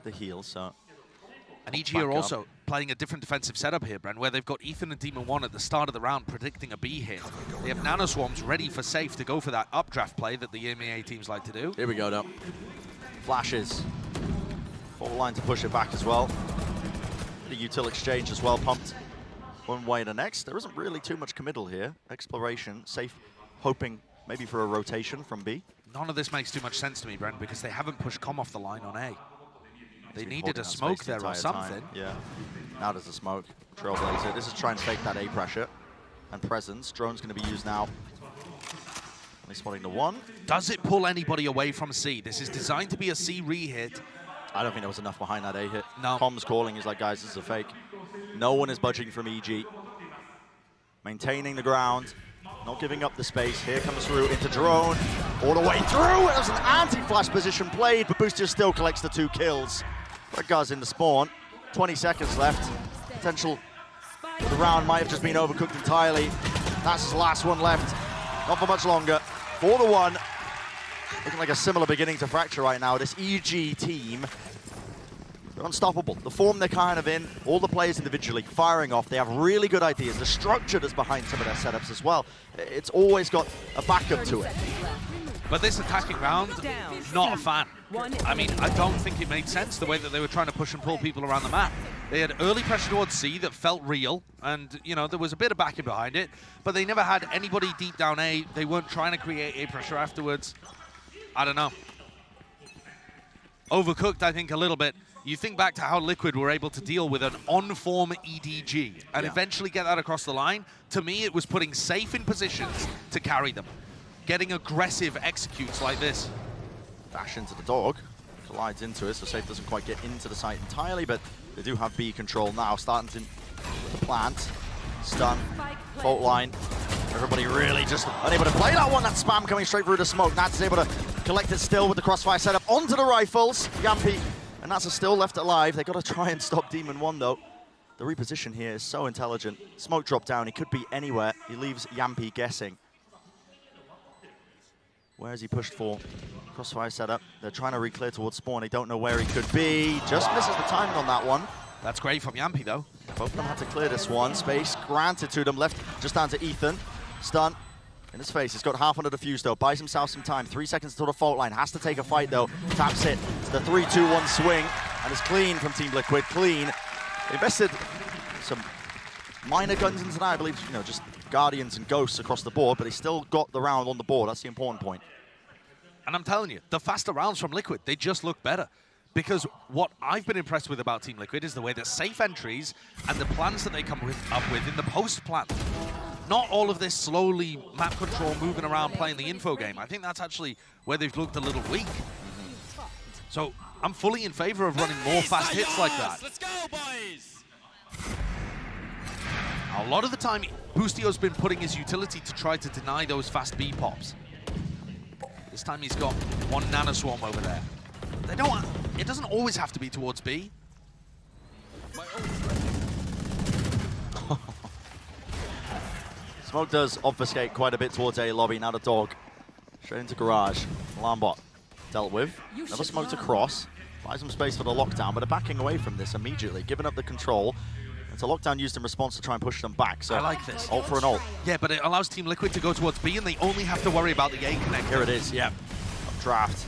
The heal, so... And EG are also playing a different defensive setup here, Bren, where they've got Ethan and Demon 1 at the start of the round predicting a B hit. They have Nano Swarms ready for safe to go for that updraft play that the EMEA teams like to do. Here we go, though. Flashes. Full line to push it back as well. The util exchange as well, pumped one way to the next. There isn't really too much committal here. Exploration, safe, hoping maybe for a rotation from B. None of this makes too much sense to me, Bren, because they haven't pushed Com off the line on A. They needed a smoke there or something. Yeah. Now there's a smoke. Trailblazer. This is trying to take that A pressure and presence. Drone's going to be used now. Only spotting the 1. Does it pull anybody away from C? This is designed to be a C re-hit. I don't think there was enough behind that A hit. No. Com's calling. He's like, guys, this is a fake. No one is budging from EG. Maintaining the ground. Not giving up the space. Here comes through into Drone. All the way through. It was an anti-flash position played, but Boostia still collects the 2 kills. Redgar's in the spawn. 20 seconds left. Potential for the round might have just been overcooked entirely. That's his last one left. Not for much longer. For the 1. Looking like a similar beginning to Fracture right now. This EG team, they're unstoppable. The form they're kind of in, all the players individually firing off. They have really good ideas. The structure that's behind some of their setups as well. It's always got a backup to it. But this attacking round, not a fan. I mean, I don't think it made sense the way that they were trying to push and pull people around the map. They had early pressure towards C that felt real, and, you know, there was a bit of backing behind it, but they never had anybody deep down A. They weren't trying to create A pressure afterwards. I don't know. Overcooked, I think, a little bit. You think back to how Liquid were able to deal with an on-form EDG and eventually get that across the line. To me, it was putting safe in positions to carry them. Getting aggressive executes like this. Dash into the dog. Collides into it, so Safe doesn't quite get into the site entirely, but they do have B control now. Starting to with the plant. Stun. Fault line. Everybody really just unable to play that one. That spam coming straight through the smoke. Nats is able to collect it still with the crossfire setup onto the rifles. Yampi and Nats is still left alive. They got to try and stop Demon 1 though. The reposition here is so intelligent. Smoke drop down. He could be anywhere. He leaves Yampi guessing. Where is he pushed for? Crossfire setup. They're trying to re-clear towards spawn. They don't know where he could be. Just misses the timing on that one. That's great from Yampi, though. Both of them had to clear this one. Space granted to them. Left just down to Ethan. Stun in his face. He's got half under the fuse, though. Buys himself some time. 3 seconds until the fault line. Has to take a fight, though. Taps it. It's the 3-2-1 swing. And it's clean from Team Liquid. Clean. They invested some minor guns into that. I believe, you know, just Guardians and Ghosts across the board, but they still got the round on the board. That's the important point. And I'm telling you, the faster rounds from Liquid, they just look better. Because what I've been impressed with about Team Liquid is the way that safe entries and the plans that they come up with in the post-plan. Not all of this slowly map control, moving around, playing the info game. I think that's actually where they've looked a little weak. So I'm fully in favor of running more fast hits like that. Let's go, boys! A lot of the time, Boostio's been putting his utility to try to deny those fast B pops. This time he's got one Nano Swarm over there. They don't. It doesn't always have to be towards B. Smoke does obfuscate quite a bit towards A lobby. Now the dog. Straight into garage. Alarm bot dealt with. Never smoked across. Buys some space for the lockdown, but they're backing away from this immediately, giving up the control. It's a lockdown used in response to try and push them back. So I like this. Ult for an ult. Yeah, but it allows Team Liquid to go towards B, and they only have to worry about the A connect. Here it is, yeah. Draft.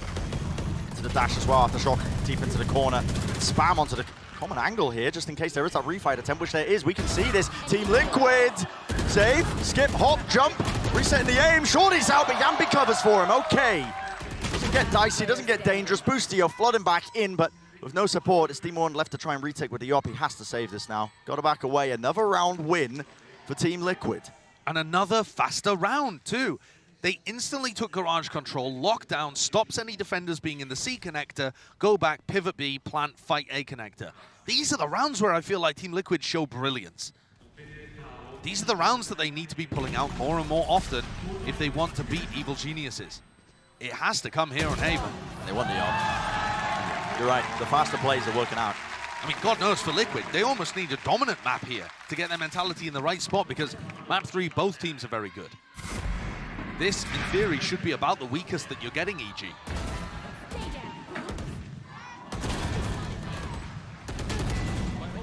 Into the dash as well after shock deep into the corner. Spam onto the common angle here, just in case there is that refight attempt, which there is. We can see this. Team Liquid. Save, skip, hop, jump. Resetting the aim. Shorty's out, but Yampi covers for him. Okay. Doesn't get dicey, doesn't get dangerous. Boostio flooding back in, but with no support, it's Demon 1 left to try and retake with the op. He has to save this now. Got to back away. Another round win for Team Liquid. And another faster round, too. They instantly took garage control, lockdown, stops any defenders being in the C connector, go back, pivot B, plant, fight A connector. These are the rounds where I feel like Team Liquid show brilliance. These are the rounds that they need to be pulling out more and more often if they want to beat Evil Geniuses. It has to come here on Haven. They want the op. You're right, the faster plays are working out. I mean, God knows for Liquid, they almost need a dominant map here to get their mentality in the right spot because map 3, both teams are very good. This, in theory, should be about the weakest that you're getting, EG.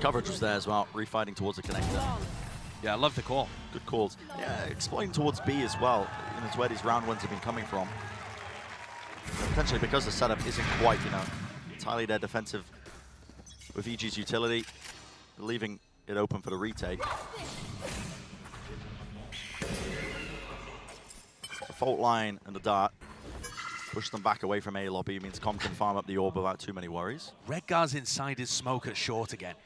Coverage was there as well, refighting towards the connector. Yeah, I love the call. Good calls. Yeah, exploiting towards B as well. And it's where these round ones have been coming from. Potentially because the setup isn't quite, entirely their defensive with EG's utility, leaving it open for the retake. The fault line and the dart push them back away from A lobby. Means Com can farm up the orb without too many worries. Redgar's inside his smoke at short again.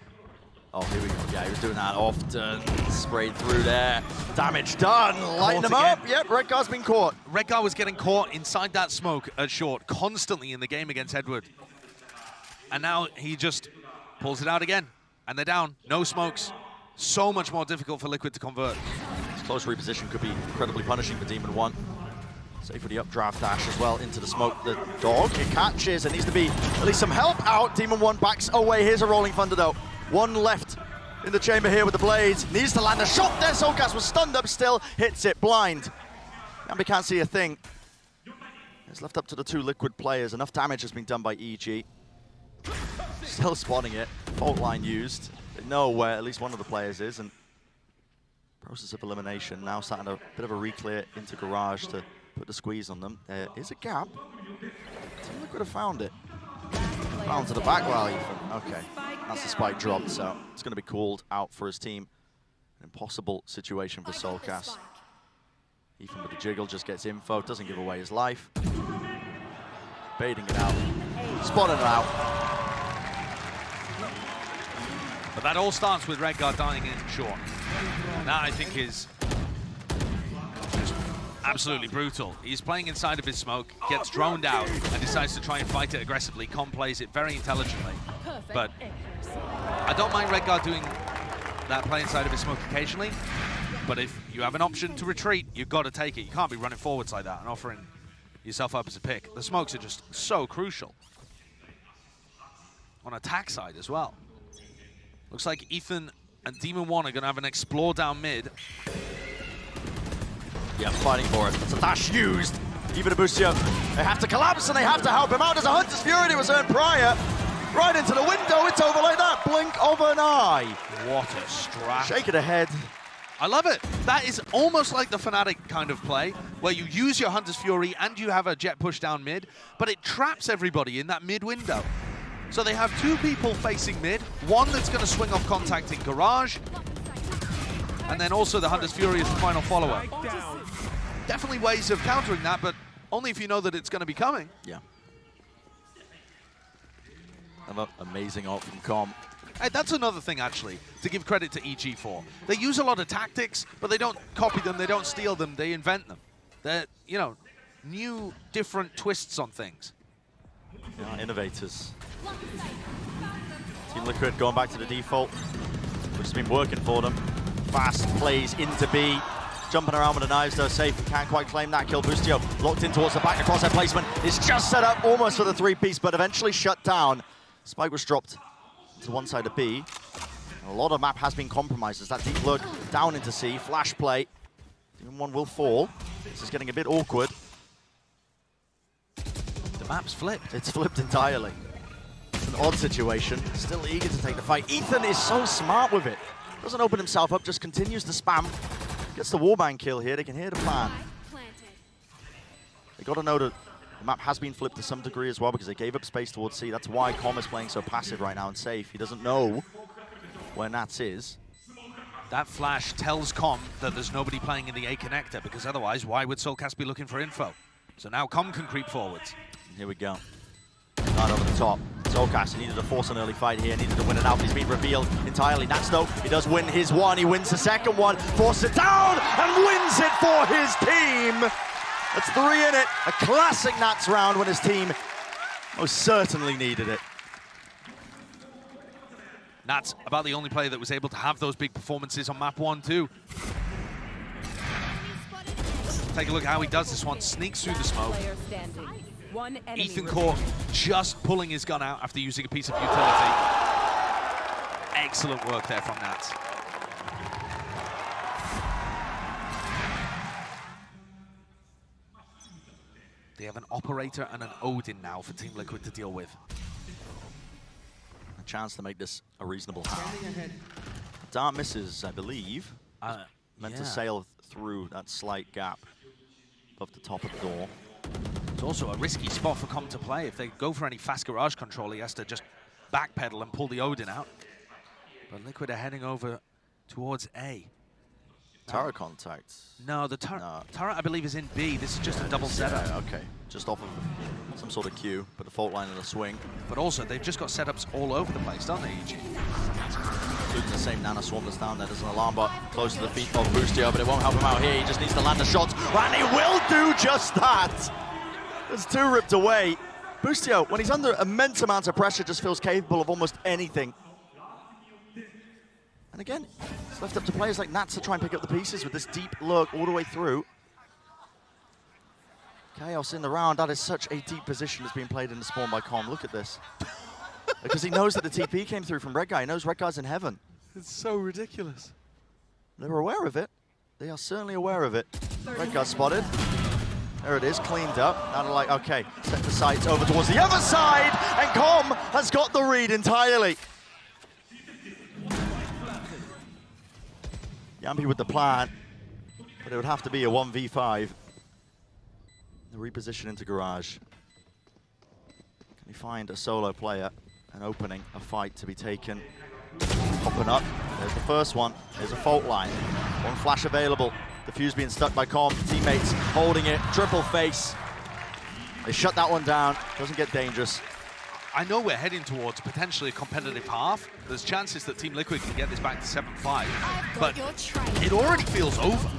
Oh, here we go. Yeah, he was doing that often. Sprayed through there. Damage done. Lighten him up. Yep, Redgar's been caught. Redgar was getting caught inside that smoke at short constantly in the game against Edward. And now he just pulls it out again. And they're down. No smokes. So much more difficult for Liquid to convert. This close reposition could be incredibly punishing for Demon 1. Safe for the updraft dash as well into the smoke. The dog, it catches. It needs to be at least some help out. Demon 1 backs away. Here's a rolling thunder though. One left in the chamber here with the blades. Needs to land a shot there. Soulcast was stunned up still. Hits it blind. Gambi can't see a thing. It's left up to the 2 Liquid players. Enough damage has been done by EG. Still spotting it. Fault line used. They know where at least one of the players is. And process of elimination. Now starting a bit of a re-clear into garage to put the squeeze on them. There is a gap. Team Liquid have found it. Found to the back while Ethan. Okay. That's the spike dropped, so it's going to be called out for his team. An impossible situation for Soulcast. Ethan with the jiggle just gets info, doesn't give away his life. Baiting it out. Spotting it out. But that all starts with Redgar dying in short. And that, I think, is just absolutely brutal. He's playing inside of his smoke, gets droned out, and decides to try and fight it aggressively. Com plays it very intelligently. But I don't mind Redgar doing that play inside of his smoke occasionally, but if you have an option to retreat, you've got to take it. You can't be running forwards like that and offering yourself up as a pick. The smokes are just so crucial. On attack side as well. Looks like Ethan and Demon 1 are going to have an explore down mid. Yeah, fighting for it. It's a dash used. Even Abusio, they have to collapse and they have to help him out. There's a Hunter's Fury that was earned prior. Right into the window, it's over like that. Blink of an eye. What a strat. Shake it ahead. I love it. That is almost like the Fnatic kind of play, where you use your Hunter's Fury and you have a jet push down mid, but it traps everybody in that mid window. So they have 2 people facing mid, one that's going to swing off contact in garage, and then also the Hunter's Fury as the final follow-up. Definitely ways of countering that, but only if you know that it's going to be coming. Yeah. Another amazing ult from Com. Hey, that's another thing, actually, to give credit to EG for. They use a lot of tactics, but they don't copy them, they don't steal them, they invent them. They're, new, different twists on things. Yeah, innovators. Team Liquid going back to the default, which has been working for them. Fast plays into B. Jumping around with the knives though, safe. Can't quite claim that kill. Bustio locked in towards the back. Across their placement is just set up almost for the 3-piece, but eventually shut down. Spike was dropped to one side of B. And a lot of map has been compromised as that deep look down into C. Flash play. Demon 1 will fall. This is getting a bit awkward. The map's flipped. It's flipped entirely. It's an odd situation. Still eager to take the fight. Ethan is so smart with it. Doesn't open himself up, just continues to spam. Gets the warband kill here. They can hear the plan. They got to know that the map has been flipped to some degree as well because they gave up space towards C. That's why Com is playing so passive right now and safe. He doesn't know where Nats is. That flash tells Com that there's nobody playing in the A connector, because otherwise, why would Soulcast be looking for info? So now Com can creep forwards. Here we go. Right over the top. Soulcast needed to force an early fight here, needed to win it out. He's been revealed entirely. Nats though, he does win his one. He wins the second one, forces it down, and wins it for his team. That's 3 in it. A classic Nats round when his team most certainly needed it. Nats about the only player that was able to have those big performances on map 1 too. Take a look at how he does this one. Sneaks through the smoke. Ethan caught just pulling his gun out after using a piece of utility. Excellent work there from Nats. They have an Operator and an Odin now for Team Liquid to deal with. A chance to make this a reasonable half. Dart misses, I believe. Meant to sail through that slight gap above the top of the door. It's also a risky spot for Com to play. If they go for any fast garage control, he has to just backpedal and pull the Odin out. But Liquid are heading over towards A. Turret contact. No, the turret, I believe, is in B. This is just a double setup. Yeah, okay, just off of some sort of queue, but a fault line and a swing. But also, they've just got setups all over the place, don't they, EG? Including the same Nana Swarm that's down there. There's an alarm bot close to the feet of Boostio, but it won't help him out here. He just needs to land a shot, and he will do just that. There's 2 ripped away. Boostio, when he's under immense amounts of pressure, just feels capable of almost anything. And again, it's left up to players like Nats to try and pick up the pieces with this deep lurk all the way through. Chaos in the round. That is such a deep position that's being played in the spawn by Com. Look at this. Because he knows that the TP came through from Red Guy. He knows Red Guy's in heaven. It's so ridiculous. They were aware of it. They are certainly aware of it. Red Guy spotted. There it is, cleaned up. Now they're like, okay, set the sights over towards the other side, and Com has got the read entirely. Yampi with the plan, but it would have to be a 1v5. The reposition into garage. Can he find a solo player, an opening, a fight to be taken? Popping up, there's the first one. There's a fault line. One flash available. The fuse being stuck by Com. Teammates holding it, triple face. They shut that one down, doesn't get dangerous. I know we're heading towards potentially a competitive half. There's chances that Team Liquid can get this back to 7-5, but it already feels over.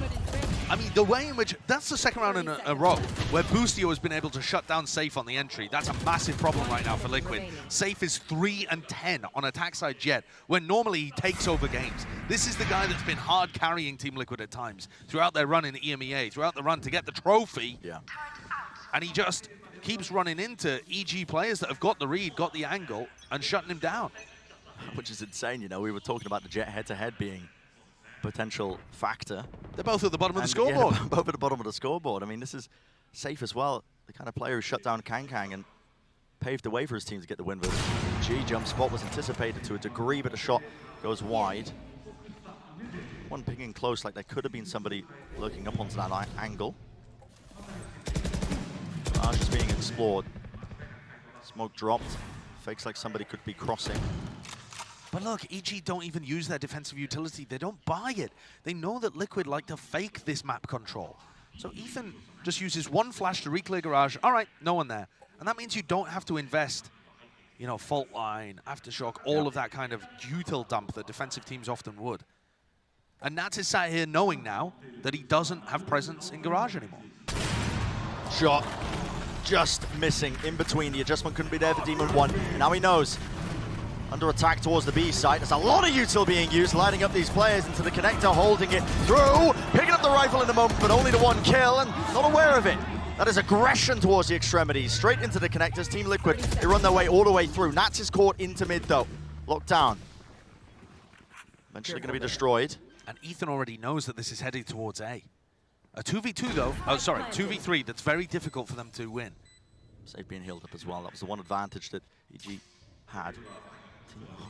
I mean, the way in which, that's the second round in a row where Boostio has been able to shut down Safe on the entry. That's a massive problem right now for Liquid. Safe is 3 and 10 on attack side Jet, when normally he takes over games. This is the guy that's been hard carrying Team Liquid at times throughout their run in EMEA, throughout the run to get the trophy. Yeah. And he just keeps running into EG players that have got the read, got the angle, and shutting him down. Which is insane, you know, we were talking about the Jet head-to-head being a potential factor. They're both at the bottom of the scoreboard. Yeah, both at the bottom of the scoreboard. I mean, this is Safe as well, the kind of player who shut down Kang and paved the way for his team to get the win. G jump spot was anticipated to a degree, but the shot goes wide. One pinging close, like there could have been somebody looking up onto that angle. Garage is being explored. Smoke dropped. Fakes like somebody could be crossing. But look, EG don't even use their defensive utility. They don't buy it. They know that Liquid like to fake this map control. So Ethan just uses one flash to re-clear garage. All right, no one there. And that means you don't have to invest, you know, fault line, aftershock, all of that kind of util dump that defensive teams often would. And Nats is sat here knowing now that he doesn't have presence in garage anymore. Shot just missing in between. The adjustment couldn't be there for Demon 1. Now he knows. Under attack towards the B site. There's a lot of util being used, lining up these players into the connector, holding it through, picking up the rifle in a moment, but only the one kill, and not aware of it. That is aggression towards the extremities, straight into the connectors. Team Liquid, they run their way all the way through. Nats is caught into mid though, locked down. Eventually going to be destroyed. And Ethan already knows that this is heading towards A. A 2v2 though, oh sorry, 2v3, that's very difficult for them to win. Safe being healed up as well. That was the one advantage that EG had.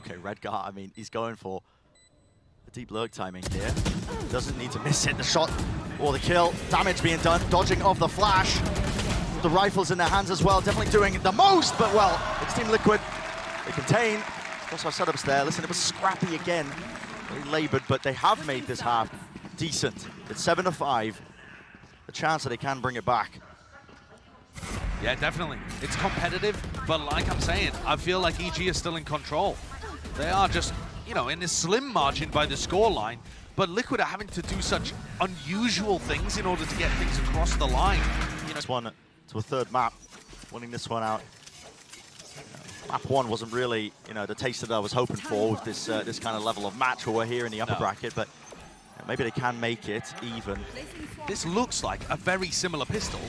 Okay, Red Guard, I mean, he's going for a deep lurk timing here. Doesn't need to miss it. The shot or the kill. Damage being done. Dodging off the flash. The rifles in their hands as well. Definitely doing the most, but well, it's Team Liquid. They contain. Also, setups there. Listen, it was scrappy again. Very labored, but they have made this half decent. It's 7-5. A chance that they can bring it back. Yeah, definitely. It's competitive, but like I'm saying, I feel like EG is still in control. They are just, you know, in a slim margin by the scoreline, but Liquid are having to do such unusual things in order to get things across the line. This one to a third map, winning this one out. Map 1 wasn't really, the taste that I was hoping for with this this kind of level of match where we're here in the upper bracket, but maybe they can make it even. This looks like a very similar pistol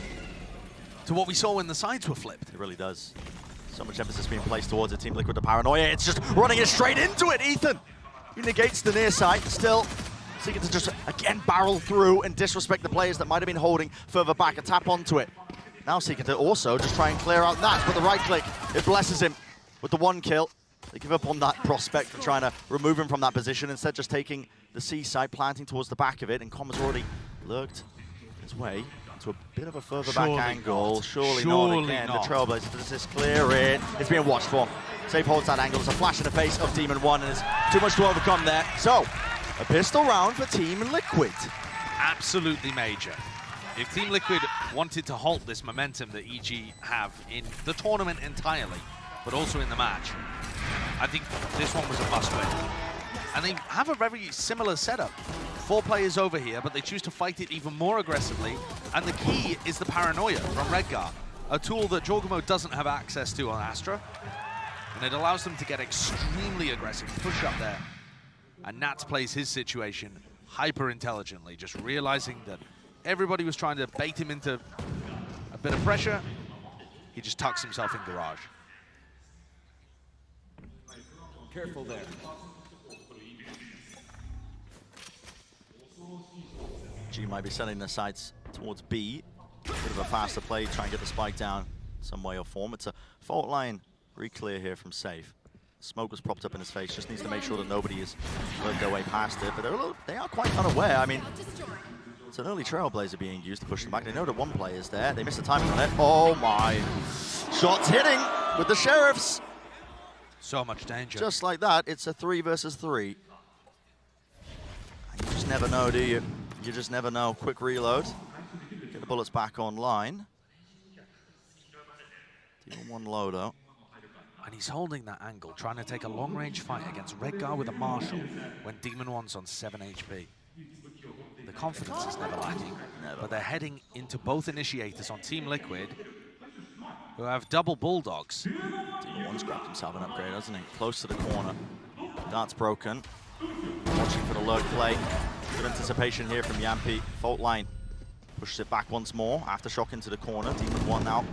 to what we saw when the sides were flipped. It really does. So much emphasis being placed towards it. Team Liquid, the paranoia. It's just running it straight into it, Ethan. He negates the near side, still seeking to just, again, barrel through and disrespect the players that might have been holding further back and tap onto it. Now seeking to also just try and clear out that, but the right click, it blesses him with the 1 kill. They give up on that prospect for trying to remove him from that position, instead just taking the C side, planting towards the back of it, and Com has already lurked his way to a bit of a further back angle. Surely not again. The Trailblazers, does this clear it? It's being watched for. Safe holds that angle. There's a flash in the face of Demon 1, and it's too much to overcome there. So, a pistol round for Team Liquid. Absolutely major. If Team Liquid wanted to halt this momentum that EG have in the tournament entirely, but also in the match, I think this one was a must-win. And they have a very similar setup. 4 players over here, but they choose to fight it even more aggressively. And the key is the paranoia from Redgar, a tool that Jorgamo doesn't have access to on Astra. And it allows them to get extremely aggressive, push up there. And Nats plays his situation hyper intelligently, just realizing that everybody was trying to bait him into a bit of pressure. He just tucks himself in garage. Careful there. G might be sending their sights towards B. A bit of a faster play, try and get the spike down some way or form. It's a fault line re-clear here from Safe. Smoke was propped up in his face, just needs to make sure that nobody has worked their way past it, but they are quite unaware. I mean, it's an early Trailblazer being used to push them back. They know that 1 player's there. They missed the timing on it. Oh my. Shots hitting with the Sheriffs. So much danger. Just like that, it's a 3 versus 3. And you just never know, do you? You just never know. Quick reload. Get the bullets back online. Demon 1 low though. And he's holding that angle, trying to take a long-range fight against Redgar with a Marshal when Demon 1's on 7 HP. The confidence is never lacking, but they're heading into both initiators on Team Liquid, who have double Bulldogs. Demon 1's grabbed himself an upgrade, hasn't he? Close to the corner. Dart's broken. Watching for the lurk play. Good anticipation here from Yampi. Fault line pushes it back once more. Aftershock into the corner. Demon 1 now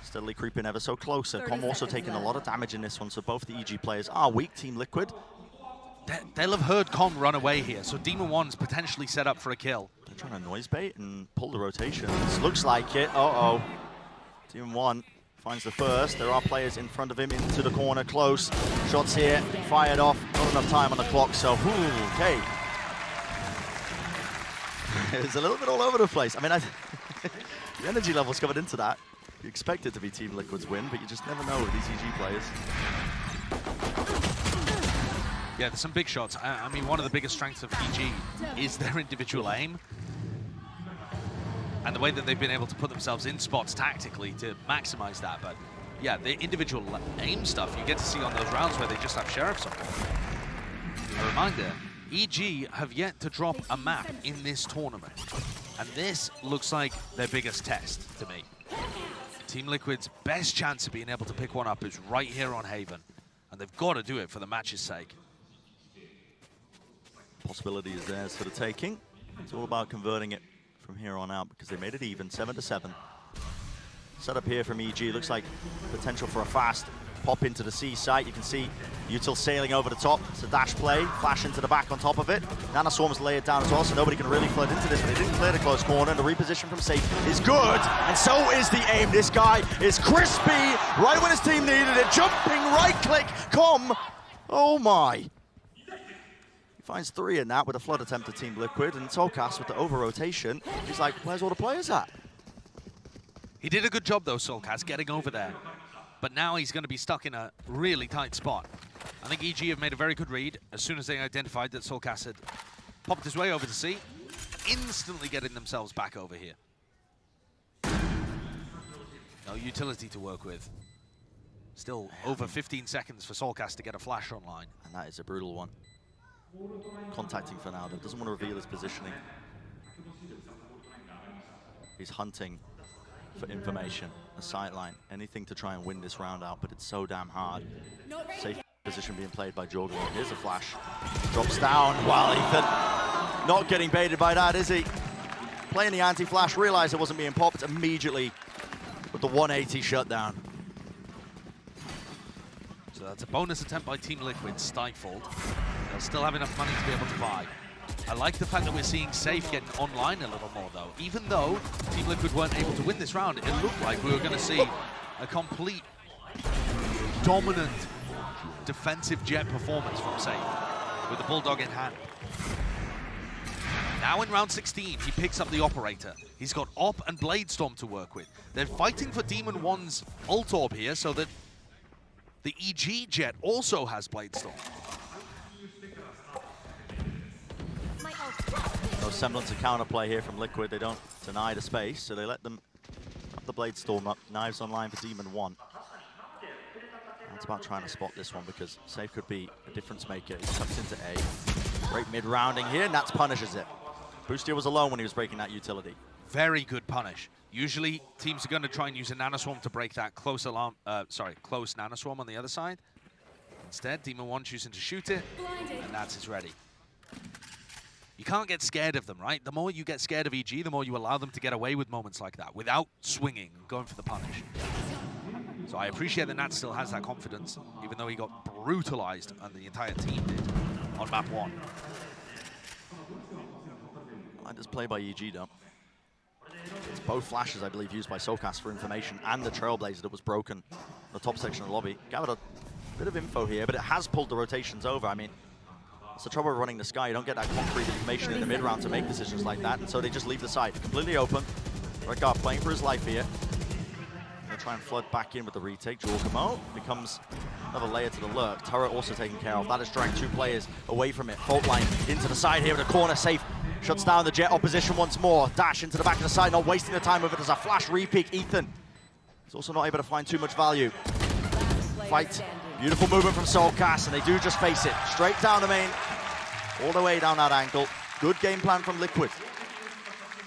steadily creeping ever so closer. Com also taking a lot of damage in this one, so both the EG players are weak. Team Liquid, They'll have heard Com run away here, so Demon 1's potentially set up for a kill. they're trying to noise bait and pull the rotation. This looks like it. Uh-oh. Demon 1 finds the first. There are players in front of him into the corner, close. Shots here, fired off. Not enough time on the clock, so okay. It's a little bit all over the place. I mean, the energy levels covered into that. You expect it to be Team Liquid's win, but you just never know with these EG players. Yeah, there's some big shots. I mean, one of the biggest strengths of EG is their individual aim. And the way that they've been able to put themselves in spots tactically to maximize that. But yeah, the individual aim stuff you get to see on those rounds where they just have Sheriffs on board. A reminder, EG have yet to drop a map in this tournament. And this looks like their biggest test to me. Team Liquid's best chance of being able to pick one up is right here on Haven. And they've got to do it for the match's sake. Possibility is theirs for the taking. It's all about converting it from here on out because they made it even, 7-7. Setup here from EG, looks like potential for a fast pop into the C site. You can see Util sailing over the top. It's a dash play, flash into the back on top of it. Nanoswarms lay it down as well, so nobody can really flood into this, but they didn't clear the close corner, and the reposition from Safe is good, and so is the aim. This guy is crispy, right when his team needed it. Jumping right click, Com. Oh my. He finds 3 in that with a flood attempt at Team Liquid, and Solcast with the over-rotation. He's like, where's all the players at? He did a good job though, Solcast, getting over there. But now he's going to be stuck in a really tight spot. I think EG have made a very good read as soon as they identified that Solcast had popped his way over to C, instantly getting themselves back over here. No utility to work with. Still over 15 seconds for Solcast to get a flash online. And that is a brutal one. Contacting for now, though. Doesn't want to reveal his positioning. He's hunting for information, a sightline, anything to try and win this round out, but it's so damn hard. Safe position being played by Jorgen. Here's a flash. Drops down. Wow, Ethan not getting baited by that, is he? Playing the anti-flash, realized it wasn't being popped immediately with the 180 shutdown. So that's a bonus attempt by Team Liquid, stifled. They'll still have enough money to be able to buy. I like the fact that we're seeing Safe getting online a little more, though. Even though Team Liquid weren't able to win this round, it looked like we were going to see a complete dominant defensive Jet performance from Safe, with the Bulldog in hand. Now in round 16, he picks up the Operator. He's got Op and Bladestorm to work with. They're fighting for Demon 1's ult orb here, so that the EG Jet also has Bladestorm. No semblance of counterplay here from Liquid. They don't deny the space, so they let them up the Bladestorm up. Knives online for Demon 1. It's about trying to spot this one because Safe could be a difference maker. He tucks into A. Great mid-rounding here, and Nats punishes it. Boostia was alone when he was breaking that utility. Very good punish. Usually, teams are going to try and use a Nanoswarm to break that close Nanoswarm on the other side. Instead, Demon 1 choosing to shoot it, and Nats is ready. You can't get scared of them, right? The more you get scared of EG, the more you allow them to get away with moments like that without swinging and going for the punish. So I appreciate that Nats still has that confidence, even though he got brutalized, and the entire team did, on map 1. I like this play by EG, though. It's both flashes, I believe, used by Soulcast for information, and the Trailblazer that was broken in the top section of the lobby. Gathered a bit of info here, but it has pulled the rotations over. I mean, it's the trouble of running the sky. You don't get that concrete information in the mid-round to make decisions like that, and so they just leave the site completely open. Redguard playing for his life here. Gonna try and flood back in with the retake. Jorgamo becomes another layer to the lurk. Turret also taken care of. That is drawing 2 players away from it. Fault line into the side here with a corner. Safe shuts down the Jet opposition once more. Dash into the back of the side, not wasting the time with it as a flash re-peek. Ethan is also not able to find too much value. Fight. Beautiful movement from Soulcast, and they do just face it. Straight down the main, all the way down that angle. Good game plan from Liquid.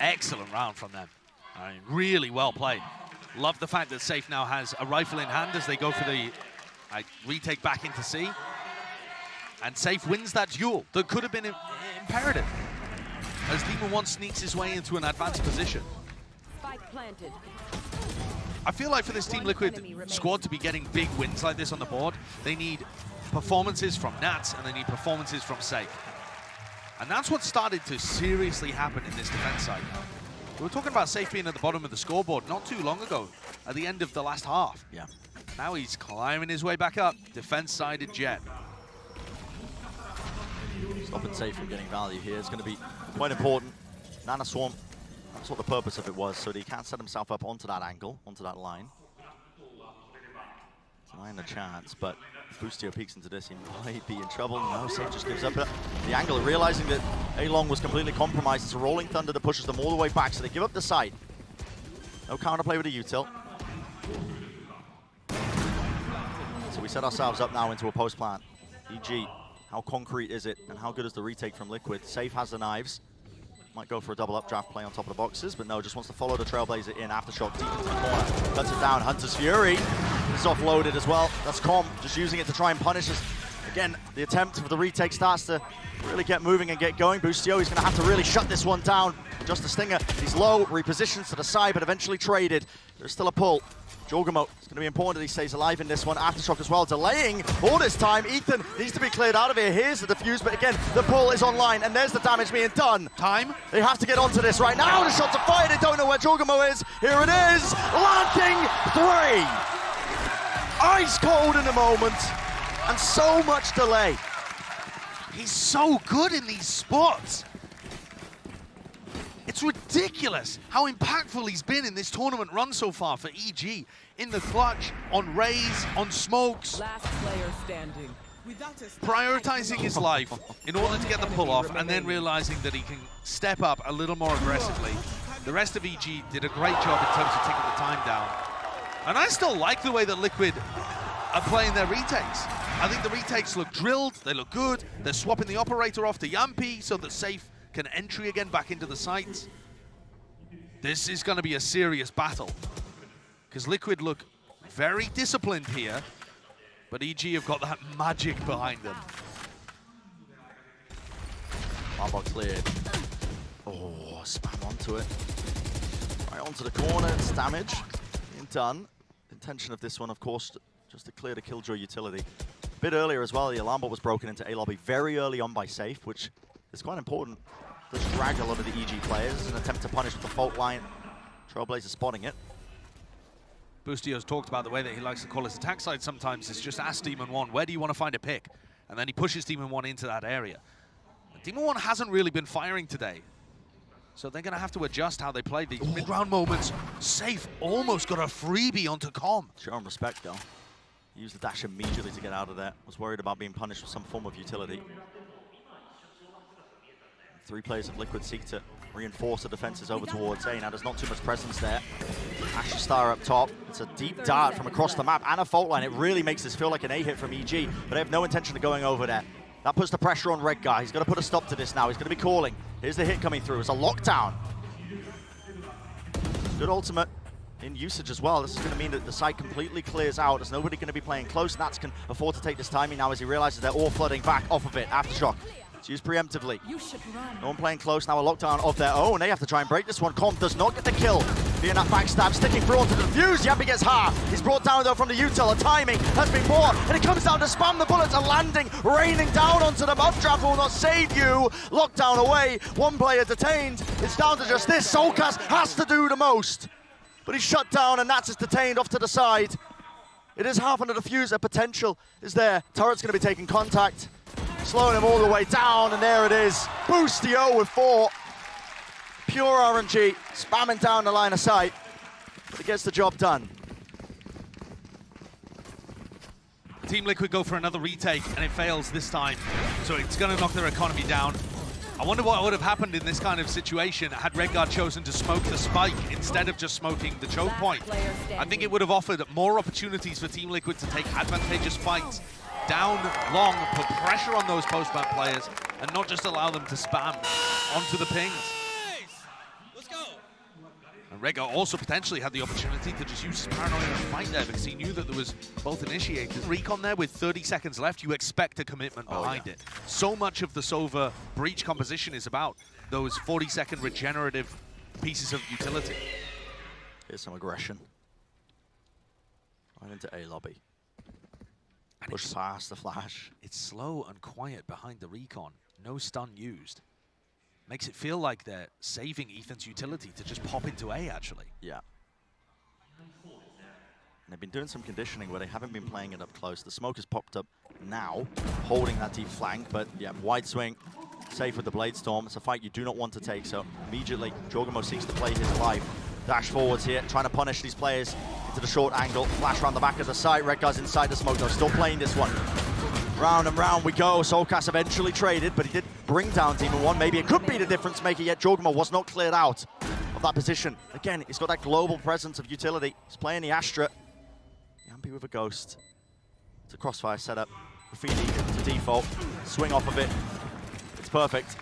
Excellent round from them. I mean, really well played. Love the fact that Safe now has a rifle in hand as they go for the retake back into C. And Safe wins that duel that could have been imperative as Demon 1 sneaks his way into an advanced position. Spike planted. I feel like for this Team Liquid squad to be getting big wins like this on the board, they need performances from Nats and they need performances from Safe. And that's what started to seriously happen in this defense side. We were talking about Safe being at the bottom of the scoreboard not too long ago, at the end of the last half. Yeah. Now he's climbing his way back up. Defense-sided Jet. Stopping Safe from getting value here is going to be quite important. Nanoswarm, that's what the purpose of it was, so that he can't set himself up onto that angle, onto that line. Denying the chance, but if Boostio peeks into this, he might be in trouble. No, Safe just gives up the angle, realizing that A-Long was completely compromised. It's a Rolling Thunder that pushes them all the way back, so they give up the site. No counterplay with a util. So we set ourselves up now into a post plant. EG, how concrete is it, and how good is the retake from Liquid? Safe has the knives. Might go for a double updraft play on top of the boxes, but no, just wants to follow the Trailblazer in. Aftershock deep into the corner. Cuts it down. Hunter's Fury is offloaded as well. That's Com just using it to try and punish us. Again, the attempt for the retake starts to really get moving and get going. Boostio, he's going to have to really shut this one down. Just a stinger. He's low, repositions to the side, but eventually traded. There's still a pull. Jorgamo, it's going to be important that he stays alive in this one. Aftershock as well, delaying all this time. Ethan needs to be cleared out of here. Here's the defuse, but again, the pull is online, and there's the damage being done. Time. They have to get onto this right now. The shots are fired. They don't know where Jorgamo is. Here it is. Landing 3. Ice cold in a moment, and so much delay. He's so good in these spots. It's ridiculous how impactful he's been in this tournament run so far for EG. In the clutch, on Rays, on smokes. Last player standing. Prioritizing his life in order to get the pull off and then realizing that he can step up a little more aggressively. The rest of EG did a great job in terms of taking the time down. And I still like the way that Liquid are playing their retakes. I think the retakes look drilled, they look good. They're swapping the operator off to Yampi so that Safe can entry again back into the sites. This is going to be a serious battle, because Liquid look very disciplined here, but EG have got that magic behind them. Marble cleared. Oh, spam onto it. Right onto the corner, it's damage. Being done. The intention of this one, of course, just to clear the Killjoy utility. A bit earlier as well, the alarm bot was broken into A lobby very early on by Safe, which is quite important. Does drag a lot of the EG players as an attempt to punish with the fault line. Trailblazer spotting it. Boostio's talked about the way that he likes to call his attack side sometimes. It's just ask Demon 1, where do you want to find a pick? And then he pushes Demon 1 into that area. Demon 1 hasn't really been firing today, so they're going to have to adjust how they play these mid-round moments. Safe almost got a freebie onto Com. Show him respect, though. Used the dash immediately to get out of there. Was worried about being punished with some form of utility. 3 players of Liquid seek to reinforce the defenses over towards A. Now, there's not too much presence there. Asher Star up top. It's a deep dart from across the map and a fault line. It really makes this feel like an A hit from EG, but they have no intention of going over there. That puts the pressure on Red Guy. He's got to put a stop to this now. He's going to be calling. Here's the hit coming through. It's a lockdown. Good ultimate in usage as well. This is going to mean that the site completely clears out. There's nobody going to be playing close. Nats can afford to take this timing now as he realizes they're all flooding back off of it. Aftershock. It's used preemptively. No one playing close now. A lockdown of their own. They have to try and break this one. Com does not get the kill. Being that backstab, sticking through onto the defuse. Yappy gets half. He's brought down though from the util. The timing has been bought, and it comes down to spam. The bullets are landing, raining down onto them. Updraft will not save you. Lockdown away. One player detained. It's down to just this. Soulcast has to do the most, but he's shut down, and Nats is detained off to the side. It is half on the diffuser. Potential is there. Turret's going to be taking contact. Slowing him all the way down, and there it is. Boostio with 4. Pure RNG, spamming down the line of sight, but it gets the job done. Team Liquid go for another retake, and it fails this time, so it's going to knock their economy down. I wonder what would have happened in this kind of situation had Redguard chosen to smoke the spike instead of just smoking the choke point. I think it would have offered more opportunities for Team Liquid to take advantageous fights down long, put pressure on those post-ban players, and not just allow them to spam onto the pings. Let's go. And Redguard also potentially had the opportunity to just use his paranoia and fight there because he knew that there was both initiators. Recon there with 30 seconds left, you expect a commitment behind it. So much of the Sova breach composition is about those 40-second regenerative pieces of utility. Here's some aggression. Right into A lobby. And Push past the flash. It's slow and quiet behind the recon. No stun used. Makes it feel like they're saving Ethan's utility to just pop into A, actually. Yeah. And they've been doing some conditioning where they haven't been playing it up close. The smoke has popped up now, holding that deep flank, but yeah, wide swing. Safe with the Blade Storm. It's a fight you do not want to take, so immediately Jorgamo seeks to play his life. Dash forwards here, trying to punish these players into the short angle. Flash around the back of the site. Red Guy's inside the smoke though, still playing this one. Round and round we go. Soulcast eventually traded, but he did bring down Demon 1. Maybe it could be the difference maker, yet Jorgamo was not cleared out of that position. Again, he's got that global presence of utility. He's playing the Astra. Yampy with a Ghost. It's a crossfire setup. Graffiti to default. Swing off of it. It's perfect.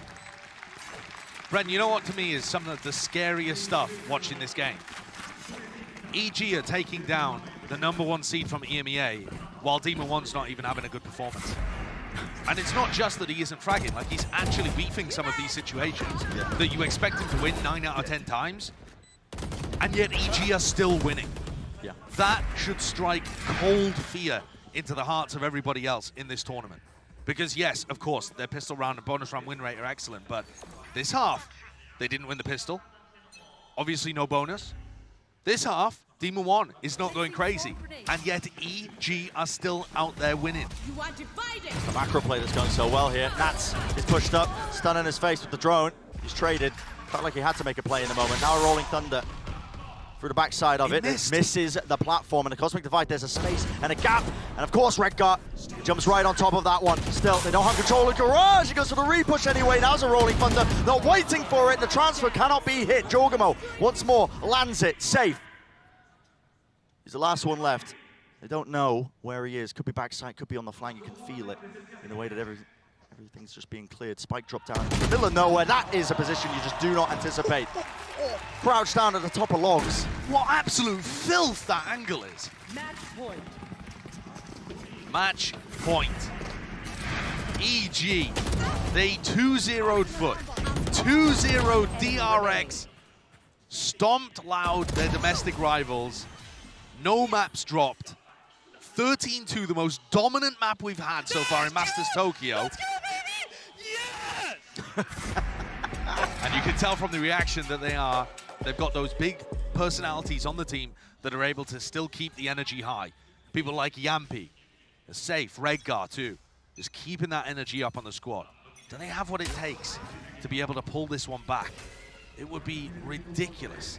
Bren, you know what to me is some of the scariest stuff watching this game? EG are taking down the #1 seed from EMEA, while Demon 1's not even having a good performance. And it's not just that he isn't fragging, like he's actually beefing some of these situations that you expect him to win 9 out of 10 times, and yet EG are still winning. Yeah. That should strike cold fear into the hearts of everybody else in this tournament. Because yes, of course, their pistol round and bonus round win rate are excellent, but this half, they didn't win the pistol. Obviously no bonus. This half, Demon 1 is not going crazy, and yet EG are still out there winning. The macro play that's going so well here. Nats is pushed up, stun in his face with the drone. He's traded. Felt like he had to make a play in the moment. Now a Rolling Thunder through the backside of it. It misses the platform, and the Cosmic Divide, there's a space and a gap. And of course, Redguard jumps right on top of that one. Still, they don't have control of Garage. He goes for the repush anyway. Now's a Rolling Thunder. Not waiting for it. The transfer cannot be hit. Jorgamo once more lands it. Safe. He's the last one left. They don't know where he is. Could be backside, could be on the flank. You can feel it in the way that everything Everything's just being cleared. Spike drop down in the middle of nowhere. That is a position you just do not anticipate. Crouched down at the top of logs. What absolute filth that angle is. Match point. Match point. EG, they 2-0'd Foot, 2-0'd DRX, stomped loud their domestic rivals, no maps dropped, 13-2, the most dominant map we've had so far in Masters Tokyo. Let's go, baby! Yes! And you can tell from the reaction that they've got those big personalities on the team that are able to still keep the energy high. People like Yampi, Safe, Redgar too. Just keeping that energy up on the squad. Do they have what it takes to be able to pull this one back? It would be ridiculous.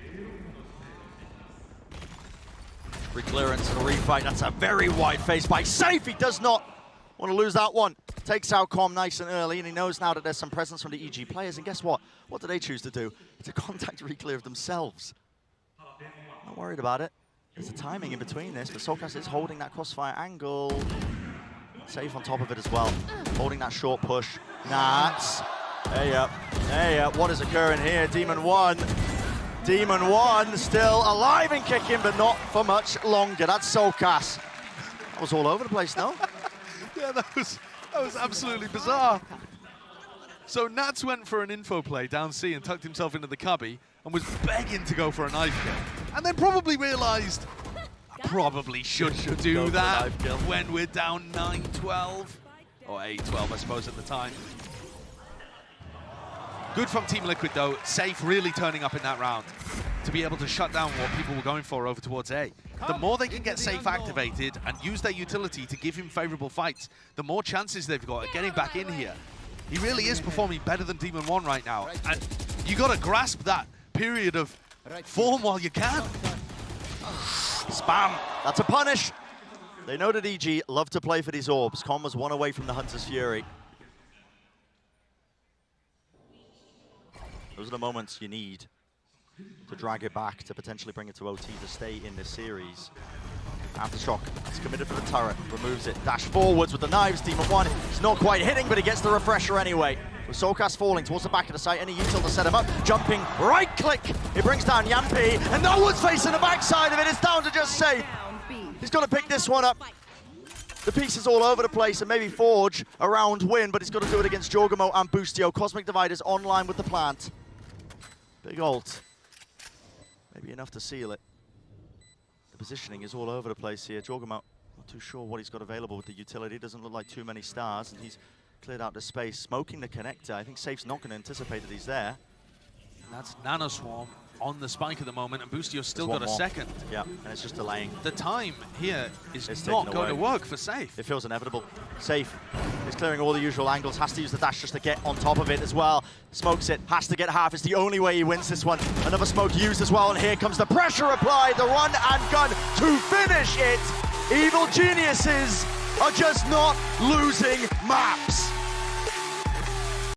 Free clearance and a refight. That's a very wide face by Safe. He does not want to lose that one. Takes out Com nice and early, and he knows now that there's some presence from the EG players. And guess what? What do they choose to do? It's a contact re-clear of themselves. Not worried about it. There's a timing in between this, but Soulcast is holding that crossfire angle. Safe on top of it as well. Holding that short push. Nats. Hey up. What is occurring here? Demon 1 still alive and kicking, but not for much longer. That's Soulcast. That was all over the place, no? Yeah, that was absolutely bizarre. So Nats went for an info play down C and tucked himself into the cubby and was begging to go for a knife kill. And then probably realized, I probably should do that when we're down 9-12. Or 8-12, I suppose, at the time. Good from Team Liquid, though. Safe really turning up in that round to be able to shut down what people were going for over towards A. The more they can get Safe activated and use their utility to give him favorable fights, the more chances they've got at getting back in here. He really is performing better than Demon 1 right now. And you got to grasp that period of form while you can. Spam. That's a punish. They know that EG love to play for these orbs. Com was one away from the Hunter's Fury. Those are the moments you need to drag it back, to potentially bring it to OT, to stay in this series. Aftershock, he's committed for the turret, removes it, dash forwards with the knives. Demon 1, he's not quite hitting, but he gets the refresher anyway. With Soulcast falling towards the back of the site, any util to set him up, jumping, right click, it brings down Yampi, and no one's facing the backside of it, it's down to just Safe. He's got to pick this one up. The pieces all over the place, and maybe forge a round win, but he's got to do it against Jorgamo and Boostio. Cosmic Divide is online with the plant. Big ult. Maybe enough to seal it. The positioning is all over the place here. Jorgamo, not too sure what he's got available with the utility. Doesn't look like too many stars, and he's cleared out the space. Smoking the connector. I think Safe's not going to anticipate that he's there. And that's Nanoswarm on the spike at the moment, and Boostio's still got a second. Yeah, and it's just delaying. The time here is not going to work for Safe. It feels inevitable. Safe is clearing all the usual angles, has to use the dash just to get on top of it as well. Smokes it, has to get half. It's the only way he wins this one. Another smoke used as well, and here comes the pressure applied, the run and gun to finish it. Evil geniuses are just not losing maps.